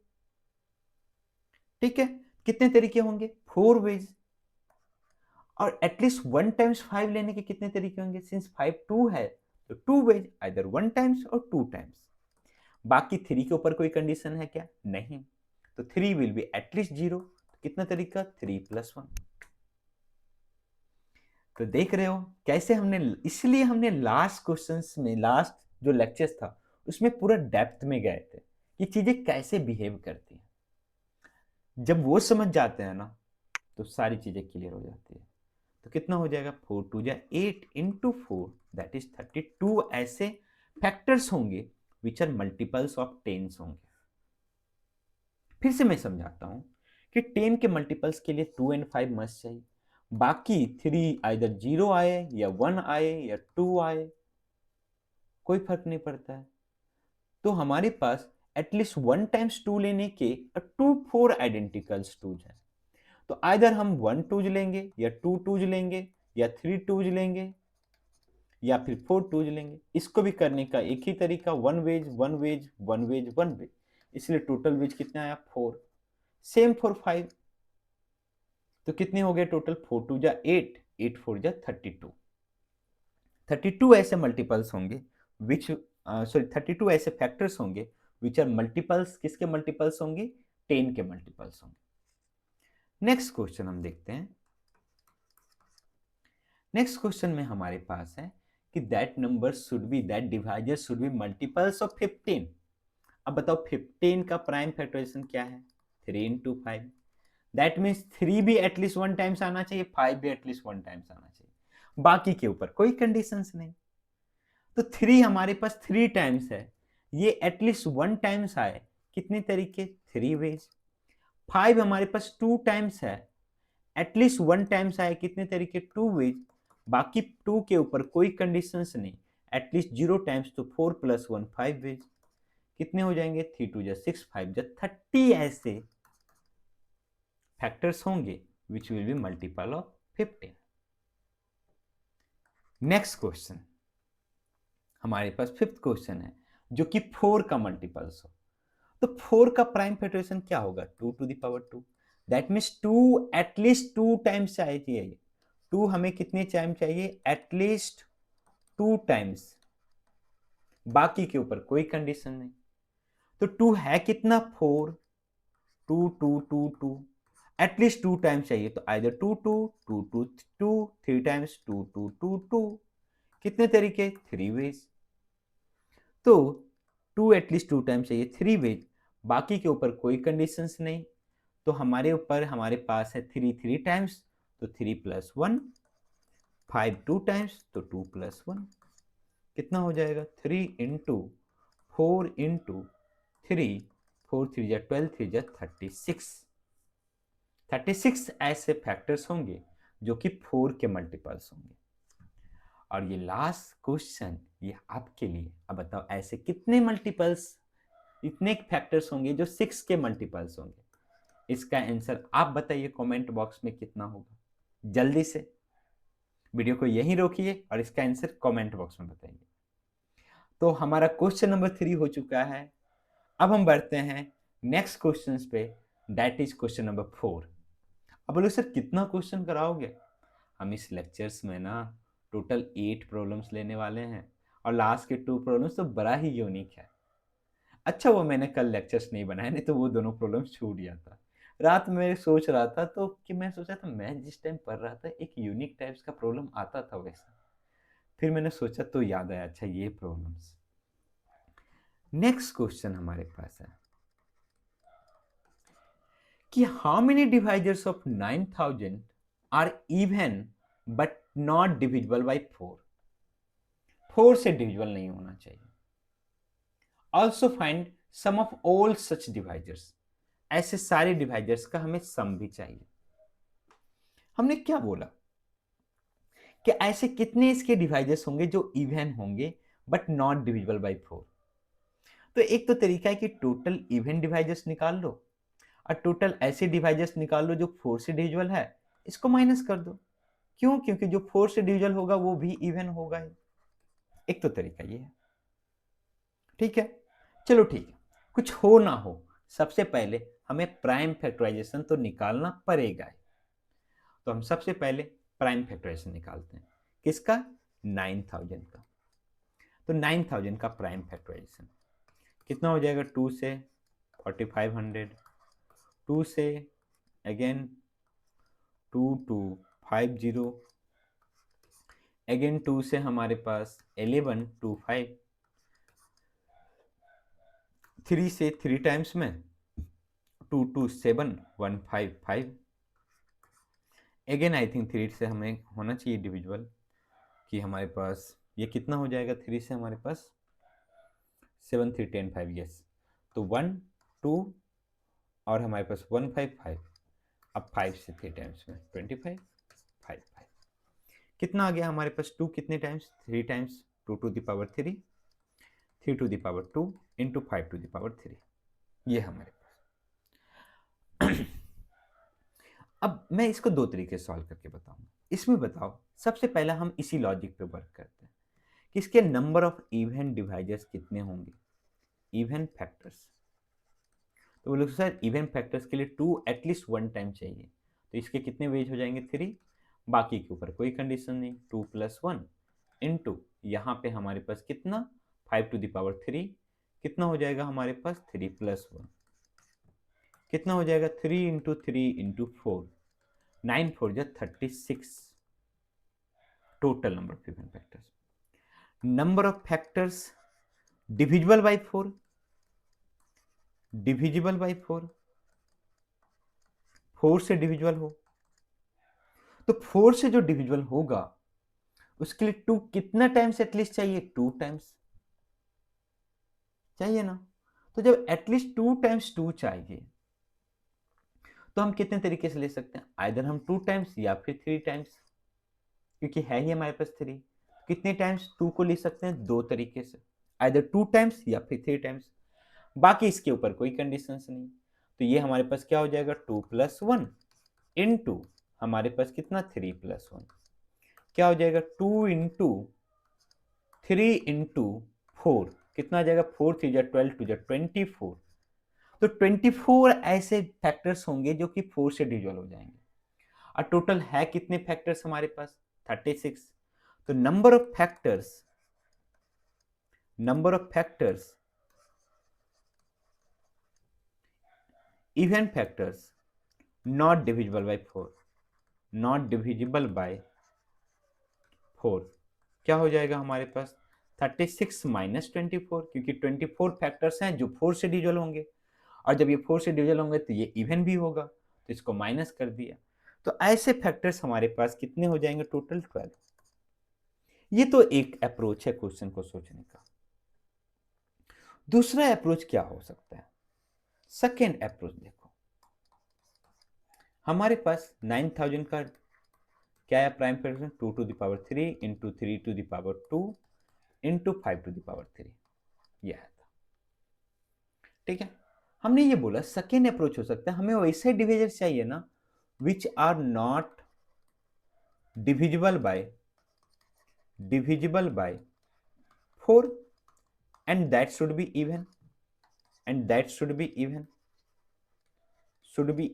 ठीक है, कितने तरीके होंगे? 4 वेज। और एटलीस्ट 1 टाइम्स 5 लेने के कितने तरीके होंगे? सिंस 5 2 है तो 2 वेज, आइदर 1 टाइम्स और 2 टाइम्स। बाकी 3 के ऊपर कोई कंडीशन है क्या? नहीं। तो 3 विल बी एटलीस्ट 0। कितना तरीका? 3 + 1। तो देख रहे हो कैसे हमने, इसलिए हमने लास्ट क्वेश्चंस में, लास्ट जो लेक्चर्स था उसमें पूरा डेप्थ में गए थे कि चीजें कैसे बिहेव करती हैं। जब वो समझ जाते हैं ना तो सारी चीजें क्लियर हो जाती है। तो कितना हो जाएगा? 4 2 जा 8 इंटू 4 दैट इज 32 ऐसे फैक्टर्स होंगे which are multiples of tens होंगे। फिर से मैं समझाता हूं कि 10 के मल्टीपल्स के लिए 2 एंड 5 मस्ट चाहिए। बाकी 3 आइदर 0 आए या 1 आए या 2 आए, कोई फर्क नहीं पड़ता है। तो हमारे पास एटलीस्ट 1 टाइम्स 2 लेने के 2 4 आइडेंटिकल्स टूज हैं। तो आइदर हम 1 टूज लेंगे या 2 टूज लेंगे या 3 टूज लेंगे या फिर 4 टूज लेंगे। इसको भी करने का एक ही तरीका, 1 वेज 1 वेज 1 वेज 1 वेज। इसलिए टोटल वेज कितना आया? 4। Same for 5। तो कितने हो गए टोटल? 4 2 जा 8, 8 4 जा 32। 32 ऐसे मल्टीपल्स होंगे विच, सॉरी 32 ऐसे फैक्टर्स होंगे विच आर मल्टीपल्स। किसके मल्टीपल्स होंगे? 10 के मल्टीपल्स होंगे। नेक्स्ट क्वेश्चन हम देखते हैं। नेक्स्ट क्वेश्चन में हमारे पास है कि that number should be, that divisor should be multiples of 15। अब बताओ 15 का प्राइम फैक्टराइजेशन क्या है? 3 इंटू 5। दैट मीन्स 3 भी एटलीस्ट 1 टाइम्स आना चाहिए, 5 भी एटलीस्ट 1 टाइम्स आना चाहिए, बाकी के ऊपर कोई कंडीशंस नहीं। तो 3 हमारे पास 3 टाइम्स है, ये एटलीस्ट 1 टाइम्स आए, कितने तरीके? 3 वेज। 5 हमारे पास 2 टाइम्स है, एटलीस्ट 1 टाइम्स आए, कितने तरीके? 2 वेज। बाकी 2 के ऊपर कोई कंडीशंस नहीं, एटलीस्ट 0 टाइम्स, तो 4 + 1 5 वेज। कितने हो जाएंगे? 3 2 जा 6, 5 जा 30 ऐसे फैक्टर्स होंगे which will be multiple of 15। Next question हमारे पास फिफ्थ क्वेश्चन है जो कि 4 का मल्टीपल्स हो। तो 4 का प्राइम फैक्टराइजेशन क्या होगा? 2 to the power 2। That means 2 at least 2 times चाहिए। 2 हमें कितने टाइम चाहिए? एटलीस्ट 2 टाइम्स, बाकी के ऊपर कोई कंडीशन नहीं। तो 2 है कितना? 4। 2 2 2 2 एटलीस्ट 2 टाइम्स चाहिए, तो आइदर 2 2 2 2 2 3 टाइम्स 2 2 2 2। कितने तरीके? 3 वेज। तो 2 एटलीस्ट 2 टाइम्स चाहिए, 3 वेज, बाकी के ऊपर कोई कंडीशंस नहीं। तो हमारे ऊपर हमारे पास है 3 3 टाइम्स, तो 3 + 1। 5 2 टाइम्स, तो 2 + 1। कितना हो जाएगा? 3 इंटू 4 इंटू 3, 4 3 जा 12, 3 जा 36। 36 ऐसे फैक्टर्स होंगे जो कि 4 के मल्टीपल्स होंगे। और ये लास्ट क्वेश्चन ये आपके लिए। अब बताओ ऐसे कितने मल्टीपल्स, इतने फैक्टर्स होंगे जो 6 के मल्टीपल्स होंगे? इसका आंसर आप बताइए कमेंट बॉक्स में कितना होगा। जल्दी से वीडियो को यहीं रोकिए और इसका आंसर कमेंट बॉक्स में बताइए। तो हमारा क्वेश्चन नंबर 3 हो चुका है। अब हम बढ़ते हैं नेक्स्ट क्वेश्चन पे, दैट इज क्वेश्चन नंबर 4। अब बोलो सर कितना क्वेश्चन कराओगे? हम इस लेक्चर्स में ना टोटल 8 प्रॉब्लम्स लेने वाले हैं और लास्ट के 2 प्रॉब्लम्स तो बड़ा ही यूनिक है। अच्छा वो मैंने कल लेक्चर्स नहीं बनाए, नहीं तो वो दोनों प्रॉब्लम्स छूट जाता। रात में सोच रहा था तो कि मैं सोचा था मैं जिस टाइम पढ़ रहा था एक यूनिक टाइप्स का प्रॉब्लम आता था वैसा, फिर मैंने सोचा तो याद आया अच्छा ये प्रॉब्लम्स। नेक्स्ट क्वेश्चन हमारे पास है कि how many divisors of 9000 are even but not divisible by 4। 4 से डिविजिबल नहीं होना चाहिए। Also find sum of all such divisors. ऐसे सारे डिवाइजर्स का हमें सम भी चाहिए। हमने क्या बोला कि ऐसे कितने इसके डिवाइजर्स होंगे जो इवन होंगे बट नॉट डिविजिबल बाय 4। तो एक तो तरीका है कि टोटल इवन डिवाइजर्स निकाल लो और टोटल ऐसे डिवाइजर्स निकाल लो जो 4 से डिविजिबल है, इसको माइनस कर दो। क्यों? क्योंकि जो 4 से डिविजिबल होगा वो भी इवन होगा ही। एक तो तरीका ये है। ठीक है, चलो ठीक है, कुछ हो ना हो सबसे पहले हमें प्राइम फैक्टराइजेशन तो निकालना पड़ेगा ही। तो हम सबसे पहले प्राइम फैक्टराइजेशन निकालते हैं। किसका? 9000 का। तो 9000 का प्राइम फैक्टराइजेशन कितना हो जाएगा? 2 से 4500, 2 से अगेन 2250, अगेन 2 से हमारे पास 1125, 3 से 3 टाइम्स में 227155, अगेन आई थिंक 3 से हमें होना चाहिए डिविजिबल कि हमारे पास ये कितना हो जाएगा? 3 से हमारे पास 7310 यस। तो 1 2 और हमारे पास 155, अब 5 से 3 टाइम्स में 25 5 5 कितना आ गया हमारे पास? 2 कितने times? 3 times, 2 to the power 3, 3 to the power 2 into 5 to the power 3, ये हमारे पास। अब मैं इसको दो तरीके से सॉल्व करके बताऊंगा। इसमें बताओ, सबसे पहला हम इसी लॉजिक पे वर्क करते हैं कि इसके नंबर ऑफ इवन डिवाइजर्स कितने होंगे, इवन फैक्टर्स। तो बोले सर इवन फैक्टर्स के लिए 2 एटलीस्ट 1 टाइम चाहिए, तो इसके कितने वेज हो जाएंगे? 3। बाकी के ऊपर कोई कंडीशन नहीं, 2 + 1 इंटू यहाँ पे हमारे पास कितना? 5 टू द पावर 3, कितना हो जाएगा हमारे पास? 3 + 1, कितना हो जाएगा? 3 इंटू 3 इंटू 4, 9 4 जा 36 total number of even factors. Number of factors divisible by 4, divisible by 4, 4 से डिविजिबल हो, तो 4 से जो डिविजिबल होगा उसके लिए 2 कितना टाइम्स एटलीस्ट चाहिए? 2 टाइम्स चाहिए ना। तो जब एटलीस्ट 2 टाइम्स 2 चाहिए तो हम कितने तरीके से ले सकते हैं? आइदर हम 2 टाइम्स या फिर 3 टाइम्स, क्योंकि है ही हमारे पास 3। कितने टाइम्स 2 को ले सकते हैं? 2 तरीके से, आइदर 2 टाइम्स या फिर 3 टाइम्स। बाकी इसके ऊपर कोई कंडीशंस नहीं। तो ये हमारे पास क्या हो जाएगा? 2 + 1 इंटू हमारे पास कितना? 3 + 1, क्या हो जाएगा? 2 इंटू 3 इंटू 4, कितना आ जाएगा? 4 3 जा 12 2 जा 24। तो 24 ऐसे फैक्टर्स होंगे जो कि 4 से डिविजिबल हो जाएंगे। और टोटल है कितने फैक्टर्स हमारे पास? 36। तो number of factors even factors not divisible by 4, not divisible by 4, क्या हो जाएगा हमारे पास? 36 माइनस 24, क्योंकि 24 फैक्टर्स हैं जो 4 से डिविजिबल होंगे, और जब ये 4 से डिविजिबल होंगे तो ये इवन भी होगा, तो इसको माइनस कर दिया। तो ऐसे फैक्टर्स हमारे पास कितने हो जाएंगे? टोटल 12। ये तो एक अप्रोच है क्वेश्चन को सोचने का। दूसरा अप्रोच क्या हो सकता है? सेकेंड अप्रोच देखो, हमारे पास 9000 का क्या है prime factor? 2 to the power 3 into 3 to the power 2 into 5 to the power 3, यह था। ठीक है, हमने ये बोला सेकेंड अप्रोच हो सकता है, हमें वैसे डिविजर चाहिए ना which are not divisible by 4 and that should be even, and that should be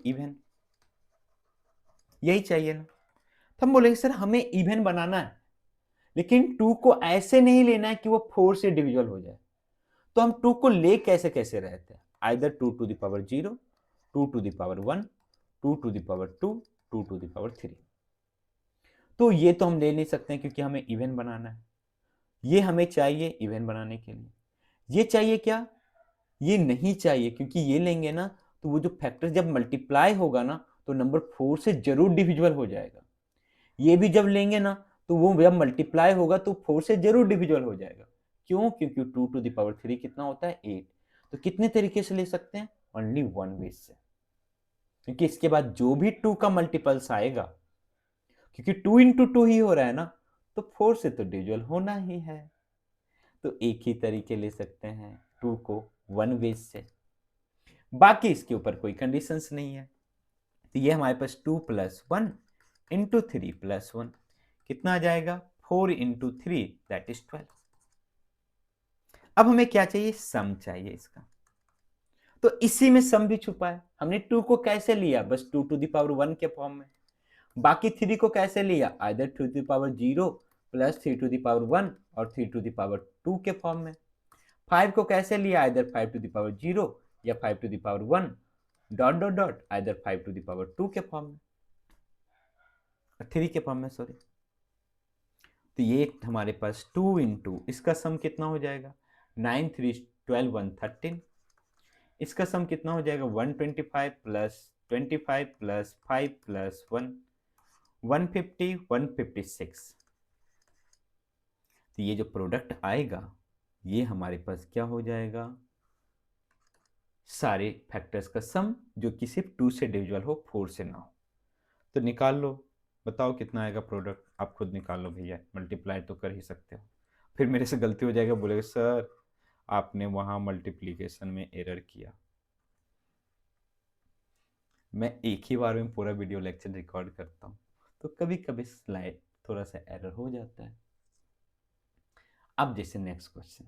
even, यही चाहिए ना। तो हम बोलेंगे सर हमें इवन बनाना है, लेकिन 2 को ऐसे नहीं लेना है कि वो 4 से डिविजिबल हो जाए। तो हम 2 को ले कैसे कैसे रहते हैं? Either 2 to the power 0, 2 to the power 1, 2 to the power 2, 2 to the power 3। तो ये तो हम ले नहीं सकते हैं क्योंकि हमें इवन बनाना है। ये हमें चाहिए इवन बनाने के लिए। ये चाहिए क्या? ये नहीं चाहिए, क्योंकि ये लेंगे ना तो वो जो फैक्टर जब मल्टीप्लाई होगा ना तो नंबर 4 से जरूर डिविजिबल हो जाएगा। ये भी जब लेंगे ना तो वो जब मल्टीप्लाई होगा तो 4 से जरूर डिविजिबल हो जाएगा। क्यों? क्योंकि 2 टू द पावर 3 कितना होता है? 8। तो कितने तरीके से ले सकते हैं? ओनली 1 वे से। क्योंकि इसके बाद जो भी 2 का मल्टीपल्स आएगा, क्योंकि 2 इंटू 2 ही हो रहा है ना, तो 4 से तो डिविजिबल होना ही है। तो एक ही तरीके ले सकते हैं 2 को 1 वेज से, बाकी इसके ऊपर कोई कंडीशंस नहीं है। तो ये हमारे पास 2 प्लस 1 इंटू 3 प्लस 1 कितना आ जाएगा, 4 इंटू 3 दैट इज 12। अब हमें क्या चाहिए, सम चाहिए इसका। तो इसी में सम भी छुपा है। हमने 2 को कैसे लिया, बस 2 टू द पावर 1 के फॉर्म में। बाकी 3 को कैसे लिया, either 2 to the power 0 plus 3 to the power 1 और 3 टू द पावर 2 के फॉर्म में। 5 को कैसे लिया, आइदर 5 टू द पावर 0 या 5 to the power 1 dot dot dot either 5 to the power 2 के फॉर्म में, 3 के फॉर्म में, सॉरी। तो ये हमारे पास 2 इंटू इसका सम कितना हो जाएगा, 9 3 12 1 13। इसका सम कितना हो जाएगा, 125 प्लस 25 प्लस 5 प्लस 1 150 156। तो ये जो प्रोडक्ट आएगा ये हमारे पास क्या हो जाएगा, सारे फैक्टर्स का सम जो कि सिर्फ 2 से डिविजिबल हो, 4 से ना हो। तो निकाल लो, बताओ कितना आएगा प्रोडक्ट, आप खुद निकाल लो भैया, मल्टीप्लाई तो कर ही सकते हो। फिर मेरे से गलती हो जाएगा, बोलेगा सर आपने वहां मल्टीप्लीकेशन में एरर किया। मैं एक ही बार में पूरा वीडियो लेक्चर रिकॉर्ड करता हूँ, तो कभी कभी स्लाइड थोड़ा सा एरर हो जाता है। अब जैसे नेक्स्ट क्वेश्चन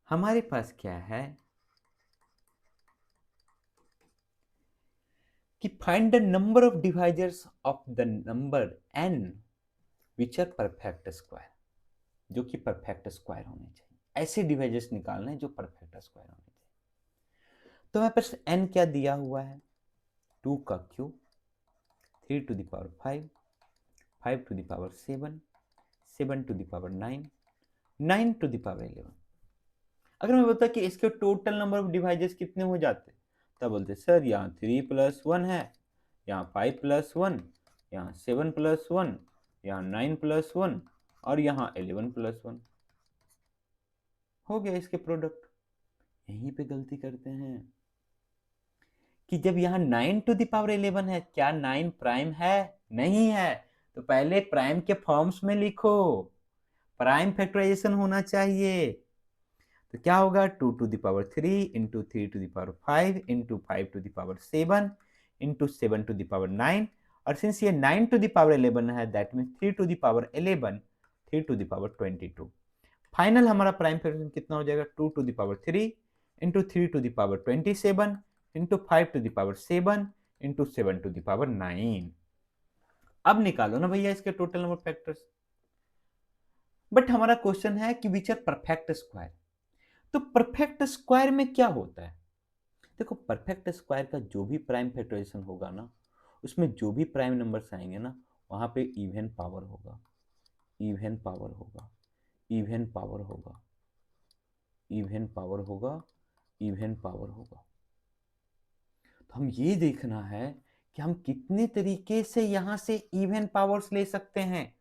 हमारे पास क्या है कि find the number of divisors of the number n which are perfect square, जो कि परफेक्ट स्क्वायर होने चाहिए। ऐसे डिवाइजर्स निकालने हैं जो परफेक्ट स्क्वायर होने चाहिए। तो हमारे पास n क्या दिया हुआ है, 2 का cube, 3 to the power 5, 5 to the power 7, 7 to the power 9, 9 to the power 11। अगर मैं बता कि इसके टोटल नंबर ऑफ डिवाइजर्स कितने हो जाते, तब बोलते सर यहाँ 3 प्लस 1 है, यहाँ 5 प्लस 1, यहाँ 7 प्लस 1, यहाँ 9 प्लस 1 और यहाँ 11 प्लस 1। हो गया इसके प्रोडक्ट। यहीं पे गलती करते हैं कि जब यहाँ 9 टू द पावर 11 है, क्या 9 प्राइम है, नहीं है, तो पहले प्राइम के फॉर्म्स में लिखो, प्राइम फैक्टराइजेशन होना चाहिए। तो क्या होगा, 2 to the power 3 into 3 to the power 5 into 5 to the power 7 into 7 to the power 9, और सिंस ये 9 टू द पावर 11 है, that mean 3 to the power 11, 3 to the power 22। Final हमारा प्राइम फैक्टराइजेशन कितना हो जाएगा, 2 to the power 3 into 3 to the power 27 into 5 to the power 7 into 7 to the power 9। अब निकालो ना भैया इसके टोटल नंबर फैक्टर्स। बट हमारा क्वेश्चन है कि विच आर परफेक्ट स्क्वायर। तो परफेक्ट स्क्वायर में क्या होता है, देखो परफेक्ट स्क्वायर का जो भी प्राइम फैक्टराइजेशन होगा ना, उसमें जो भी प्राइम नंबर्स आएंगे ना, वहां पे इवन पावर होगा, इवन पावर होगा, इवन पावर होगा, इवन पावर होगा, इवन पावर होगा। तो हम ये देखना है कि हम कितने तरीके से यहां से इवन पावर्स ले सकते हैं।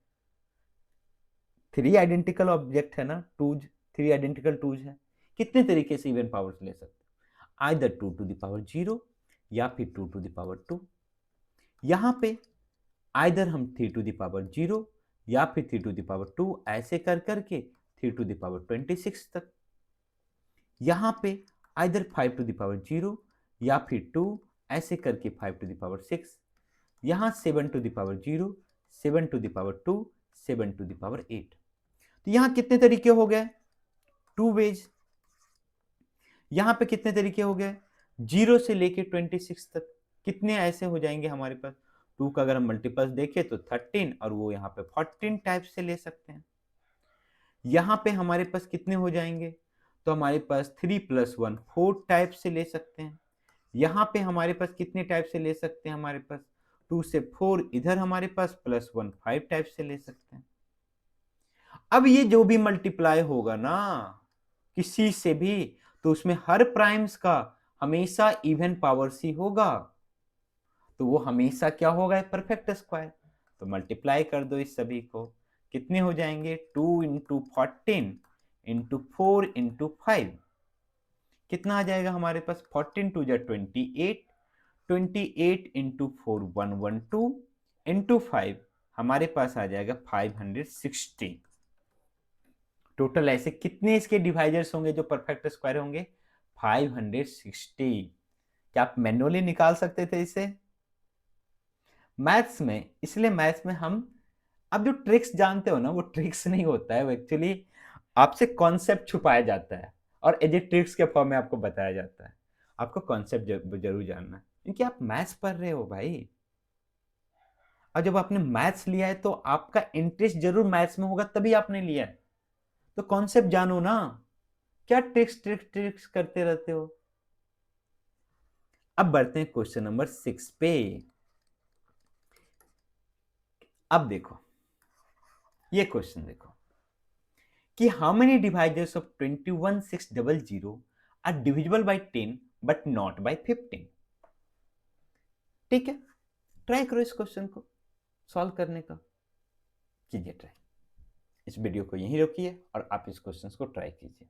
3 आइडेंटिकल ऑब्जेक्ट है ना, टूज, 3 आइडेंटिकल टूज है, कितने तरीके से इवन पावर्स ले सकते हैं, आइदर 2 टू द पावर 0 या फिर 2 टू द पावर 2। यहां पे आइदर हम 3 टू द पावर 0 या फिर 3 टू द पावर 2 ऐसे कर करके 3 टू द पावर 26 तक। यहां पे आइदर 5 टू द पावर 0 या फिर 2 ऐसे करके 5 टू द पावर 6। यहां 7 to the power 0, 7 to the power 2, 7 to the power 8। तो यहां कितने तरीके हो गए, 2 वेज। यहां पे कितने तरीके हो गए, 0 से लेके 26 तक, कितने ऐसे हो जाएंगे हमारे पास। 2 का अगर हम मल्टीपल्स देखें तो 13, और वो यहाँ पे 14 टाइप से ले सकते हैं। यहाँ पे हमारे पास कितने हो जाएंगे, तो हमारे पास 3 प्लस 1 4 टाइप से ले सकते हैं। यहाँ पे हमारे पास कितने टाइप से ले सकते हैं, हमारे पास 2 से 4, इधर हमारे पास प्लस 1 5 टाइप से ले सकते हैं। अब ये जो भी मल्टीप्लाई होगा ना किसी से भी, तो उसमें हर प्राइम्स का हमेशा इवन पावर्स ही होगा, तो वो हमेशा क्या होगा, परफेक्ट स्क्वायर। तो मल्टीप्लाई कर दो इस सभी को, कितने हो जाएंगे, 2 इंटू 14 इंटू 4 इंटू 5, कितना आ जाएगा हमारे पास, 14 टू जा 28, 28 इंटू 4 112 इंटू 5 हमारे पास आ जाएगा 560। टोटल ऐसे कितने इसके डिवाइजर्स होंगे जो परफेक्ट स्क्वायर होंगे? 560। क्या आप मैनुअली निकाल सकते थे इसे? मैथ्स में, इसलिए मैथ्स में हम, अब जो ट्रिक्स जानते हो ना, वो ट्रिक्स नहीं होता है, वो एक्चुअली आपसे कॉन्सेप्ट छुपाया जाता है और एज ए ट्रिक्स के फॉर्म में आपको बताया जाता है। आपको कॉन्सेप्ट जरूर जानना है, क्योंकि आप मैथ्स पढ़ रहे हो भाई। और जब आपने मैथ्स लिया है तो आपका इंटरेस्ट जरूर मैथ्स में होगा, तभी आपने लिया है। तो कॉन्सेप्ट जानो ना, क्या ट्रिक्स ट्रिक्स ट्रिक्स करते रहते हो। अब बढ़ते हैं क्वेश्चन नंबर 6 पे। अब देखो ये क्वेश्चन देखो कि how many divisors of 21600 are divisible by 10 but not by 15। ठीक है, ट्राई करो इस क्वेश्चन को सॉल्व करने का, कीजिए ट्राई। इस वीडियो को यहीं रोकिए और आप इस क्वेश्चन को ट्राई कीजिए।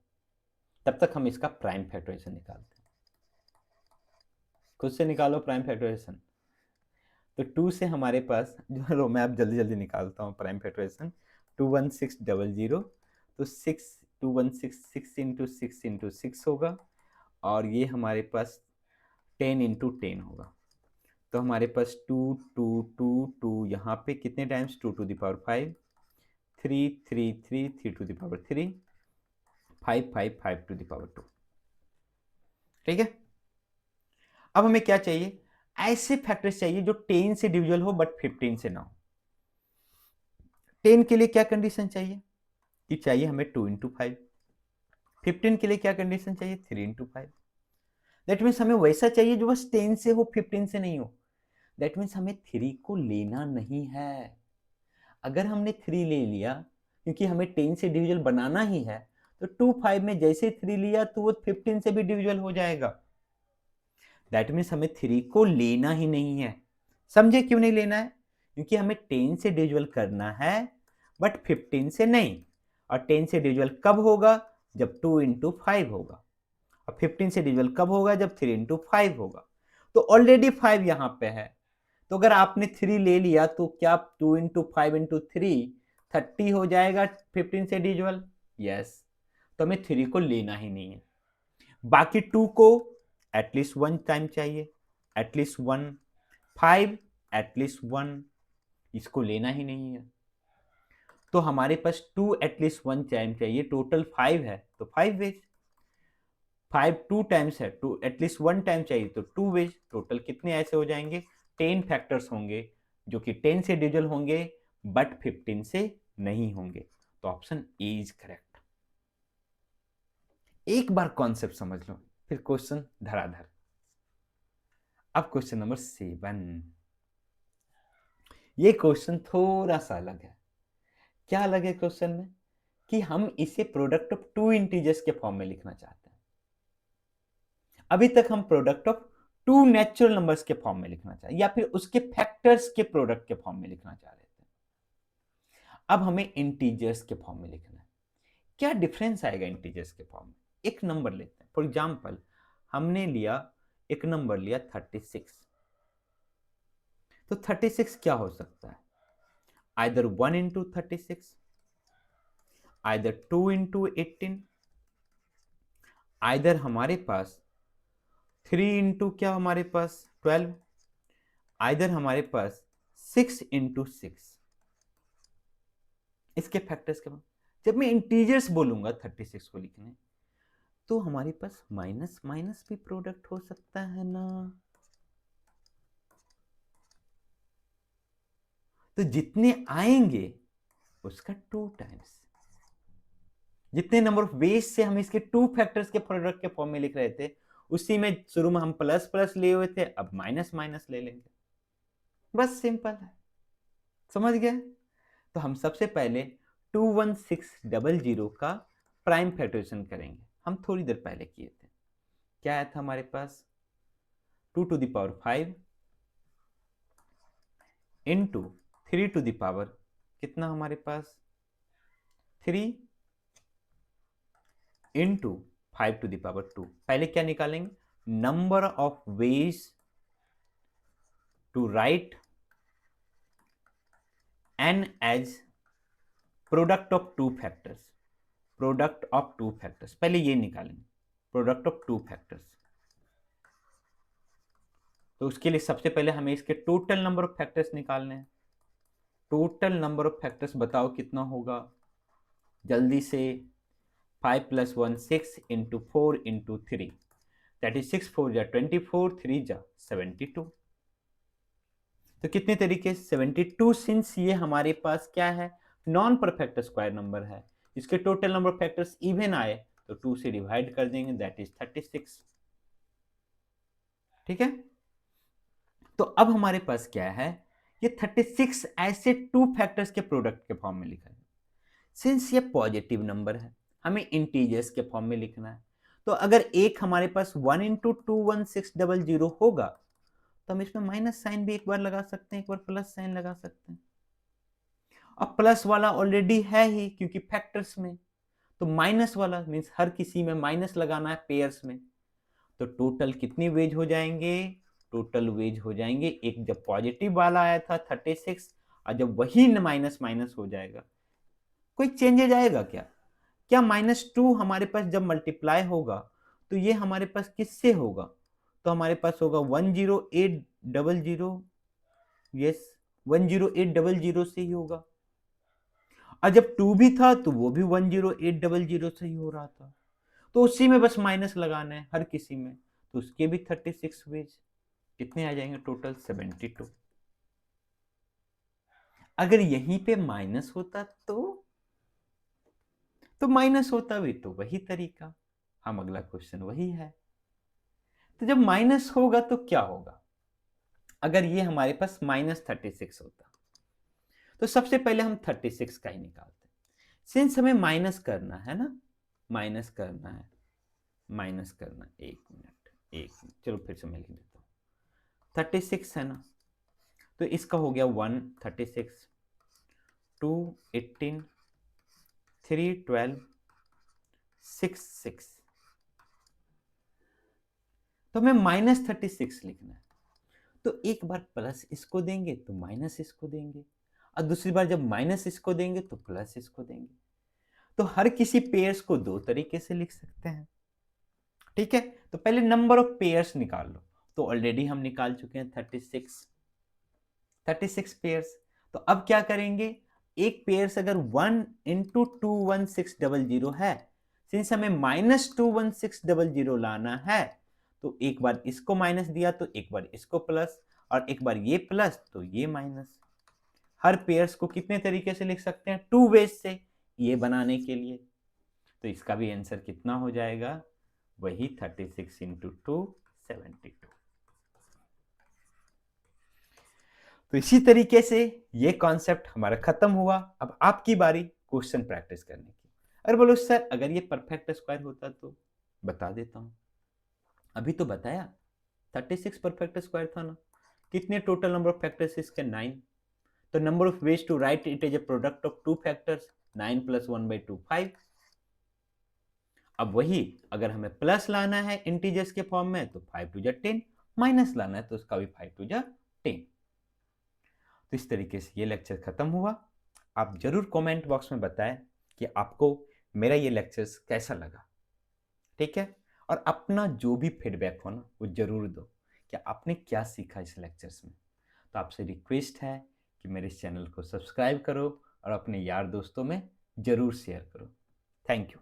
तब तक हम इसका प्राइम फैक्टराइजेशन निकालते हैं। खुद से निकालो प्राइम फैक्टराइजेशन। तो 2 से हमारे पास जो, मैं अब जल्दी जल्दी निकालता हूँ प्राइम फैक्टराइजेशन। 21600, तो 6 इंटू 6 होगा, और ये हमारे पास 10 इंटू 10 होगा। तो हमारे पास 2 2 2 2 यहाँ पे कितने times? 2 to the power 5, 3 3 3 3 to the power 3, 5 5 5 to the power 2। ठीक है, अब हमें क्या चाहिए? ऐसे फैक्टर्स चाहिए जो 10 से डिविजिबल हो बट 15 से ना हो। 10 के लिए क्या कंडीशन चाहिए? कि चाहिए हमें 2 इंटू 5। 15 के लिए क्या कंडीशन चाहिए? 3 इंटू 5। दैट मीन्स हमें वैसा चाहिए जो बस 10 से हो, 15 से नहीं हो। दैट मीन्स हमें 3 को लेना नहीं है। अगर हमने 3 ले लिया, क्योंकि हमें 10 से डिविजिबल बनाना ही है, तो 2 5 में जैसे 3 लिया तो वो 15 से भी डिविजिबल हो जाएगा। दैट मीन्स हमें 3 को लेना ही नहीं है। समझे क्यों नहीं लेना है? क्योंकि हमें 10 से डिविजिबल करना है बट 15 से नहीं। और 10 से डिविजिबल कब होगा? जब 2 इंटू 5 होगा। और 15 से डिविजिबल कब होगा? जब 3 इंटू 5 होगा। तो ऑलरेडी 5 यहां पे है, तो अगर आपने 3 ले लिया तो क्या 2 इंटू 5 इंटू 3 30 हो जाएगा 15 से डिविजिबल? यस। तो हमें 3 को लेना ही नहीं है। बाकी 2 को एटलीस्ट 1 टाइम चाहिए, एटलीस्ट 1। 5 एटलीस्ट 1, इसको लेना ही नहीं है। तो हमारे पास 2 एटलीस्ट 1 टाइम चाहिए, टोटल 5 है तो 5 वेज। 5 2 टाइम्स है, 2 एटलीस्ट 1 टाइम चाहिए तो 2 वेज। टोटल कितने ऐसे हो जाएंगे? 10 फैक्टर्स होंगे जो कि 10 से डिविजिबल होंगे बट 15 से नहीं होंगे। तो ऑप्शन ए इज करेक्ट। एक बार कॉन्सेप्ट समझ लो, फिर क्वेश्चन धराधर। अब क्वेश्चन नंबर 7। ये क्वेश्चन थोड़ा सा अलग है। क्या अलग है क्वेश्चन में? कि हम इसे प्रोडक्ट ऑफ 2 इंटीजर्स के फॉर्म में लिखना चाहते हैं। अभी तक हम प्रोडक्ट ऑफ 2 नेचुरल नंबर्स के फॉर्म में लिखना चाहते, या फिर उसके फैक्टर्स के प्रोडक्ट के फॉर्म में लिखना चाह रहे थे। अब हमें इंटीजर्स के फॉर्म में लिखना है। क्या डिफरेंस आएगा इंटीजर्स के फॉर्म में? एक नंबर लेते हैं, फॉर एग्जाम्पल हमने लिया, एक नंबर लिया 36। तो 36 क्या हो सकता है? Either 1 into 36, either 2 into 18, either हमारे पास 3 इंटू क्या, हमारे पास 12, आइदर हमारे पास 6 इंटू 6। इसके फैक्टर्स के बाद जब मैं इंटीजर्स बोलूंगा 36 को लिखने, तो हमारे पास माइनस माइनस भी प्रोडक्ट हो सकता है ना। तो जितने आएंगे उसका 2 टाइम्स। जितने नंबर ऑफ वेज से हम इसके 2 फैक्टर्स के प्रोडक्ट के फॉर्म में लिख रहे थे, उसी में शुरू में हम प्लस प्लस लिए हुए थे, अब माइनस माइनस ले लेंगे। बस सिंपल है, समझ गए? तो हम सबसे पहले 21600 का प्राइम फैक्टराइजेशन करेंगे। हम थोड़ी देर पहले किए थे। क्या आया था हमारे पास? 2 to the power 5 into 3 to the power कितना हमारे पास? 3 इंटू 5 टू द पावर 2। पहले क्या निकालेंगे? Number of ways to write n as product of two factors, product of two factors, पहले ये निकालेंगे प्रोडक्ट ऑफ टू फैक्टर्स। तो उसके लिए सबसे पहले हमें इसके टोटल नंबर ऑफ फैक्टर्स निकालने हैं। टोटल नंबर ऑफ फैक्टर्स बताओ कितना होगा, जल्दी से। 5 + 1 6 × 4 × 3, दैट इज 6 4 जा 24, 3 जा 72। तो कितने तरीके, 72। सिंस ये हमारे पास क्या है, नॉन परफेक्ट स्क्वायर नंबर है, इसके total number of factors even आए तो 2 से डिवाइड कर देंगे, दैट इज 36। ठीक है, तो अब हमारे पास क्या है, ये 36 ऐसे टू फैक्टर्स के प्रोडक्ट के फॉर्म में लिखा है। सिंस ये पॉजिटिव नंबर है, हमें इंटीजर्स के फॉर्म में लिखना है। तो अगर एक हमारे पास 1 × 21600 होगा तो हम इसमें माइनस साइन भी एक बार लगा सकते हैं, एक बार प्लस साइन लगा सकते हैं। अब प्लस वाला ऑलरेडी है ही क्योंकि फैक्टर्स में, तो माइनस वाला मीन्स हर किसी में माइनस लगाना है पेयर्स में। तो टोटल कितनी वेज हो जाएंगे, टोटल वेज हो जाएंगे, एक जब पॉजिटिव वाला आया था 36 और जब वही माइनस माइनस हो जाएगा, कोई चेंजेज आएगा क्या, क्या -2 हमारे पास जब मल्टीप्लाई होगा तो ये हमारे पास किससे होगा, तो हमारे पास होगा 10800, यस 10800 से ही होगा। और जब 2 भी था तो वो भी 10800 से ही हो रहा था, तो उसी में बस माइनस लगाना है हर किसी में, तो उसके भी 36 वेज, कितने आ जाएंगे टोटल 72। अगर यहीं पे माइनस होता तो माइनस होता भी तो वही तरीका, हम अगला क्वेश्चन वही है। तो जब माइनस होगा तो क्या होगा, अगर ये हमारे पास -36 होता तो सबसे पहले हम 36 का ही निकालते। सिंस हमें माइनस करना है ना, माइनस करना है, माइनस करना, एक मिनट, चलो फिर से मैं लिख देता हूँ। 36 है ना, तो इसका हो गया 1 36, 2 18, 3 12, 6 6, तो हमें -36 लिखना है। तो एक बार प्लस इसको देंगे तो माइनस इसको देंगे, और दूसरी बार जब माइनस इसको देंगे तो प्लस इसको देंगे। तो हर किसी पेयर्स को दो तरीके से लिख सकते हैं। ठीक है, तो पहले नंबर ऑफ पेयर्स निकाल लो, तो ऑलरेडी हम निकाल चुके हैं 36 पेयर्स। तो अब क्या करेंगे, एक पेयर्स अगर 1 × 21600 है, सिंस हमें -21600 लाना है, तो एक बार इसको माइनस दिया तो एक बार इसको प्लस, और एक बार ये प्लस तो ये माइनस। हर पेयर्स को कितने तरीके से लिख सकते हैं, 2 वेज से, ये बनाने के लिए। तो इसका भी आंसर कितना हो जाएगा, वही 36 × 2 72। तो इसी तरीके से ये कॉन्सेप्ट हमारा खत्म हुआ। अब आपकी बारी क्वेश्चन प्रैक्टिस करने की। अरे बोलो सर अगर ये परफेक्ट स्क्वायर होता तो, बता देता हूं, अभी तो बताया 36 परफेक्ट स्क्वायर था ना। कितने टोटल नंबर ऑफ फैक्टर्स इसके, 9। तो number of ways to write it as a product of two factors, 9 + 1/2 5। अब वही अगर हमें प्लस लाना है इंटीजर्स के फॉर्म में तो 5 × 10, माइनस लाना है तो उसका भी 5 × 10। तो इस तरीके से ये लेक्चर खत्म हुआ। आप जरूर कमेंट बॉक्स में बताएं कि आपको मेरा ये लेक्चर्स कैसा लगा। ठीक है, और अपना जो भी फीडबैक हो ना वो जरूर दो कि आपने क्या सीखा इस लेक्चर्स में। तो आपसे रिक्वेस्ट है कि मेरे इस चैनल को सब्सक्राइब करो और अपने यार दोस्तों में जरूर शेयर करो। Thank you.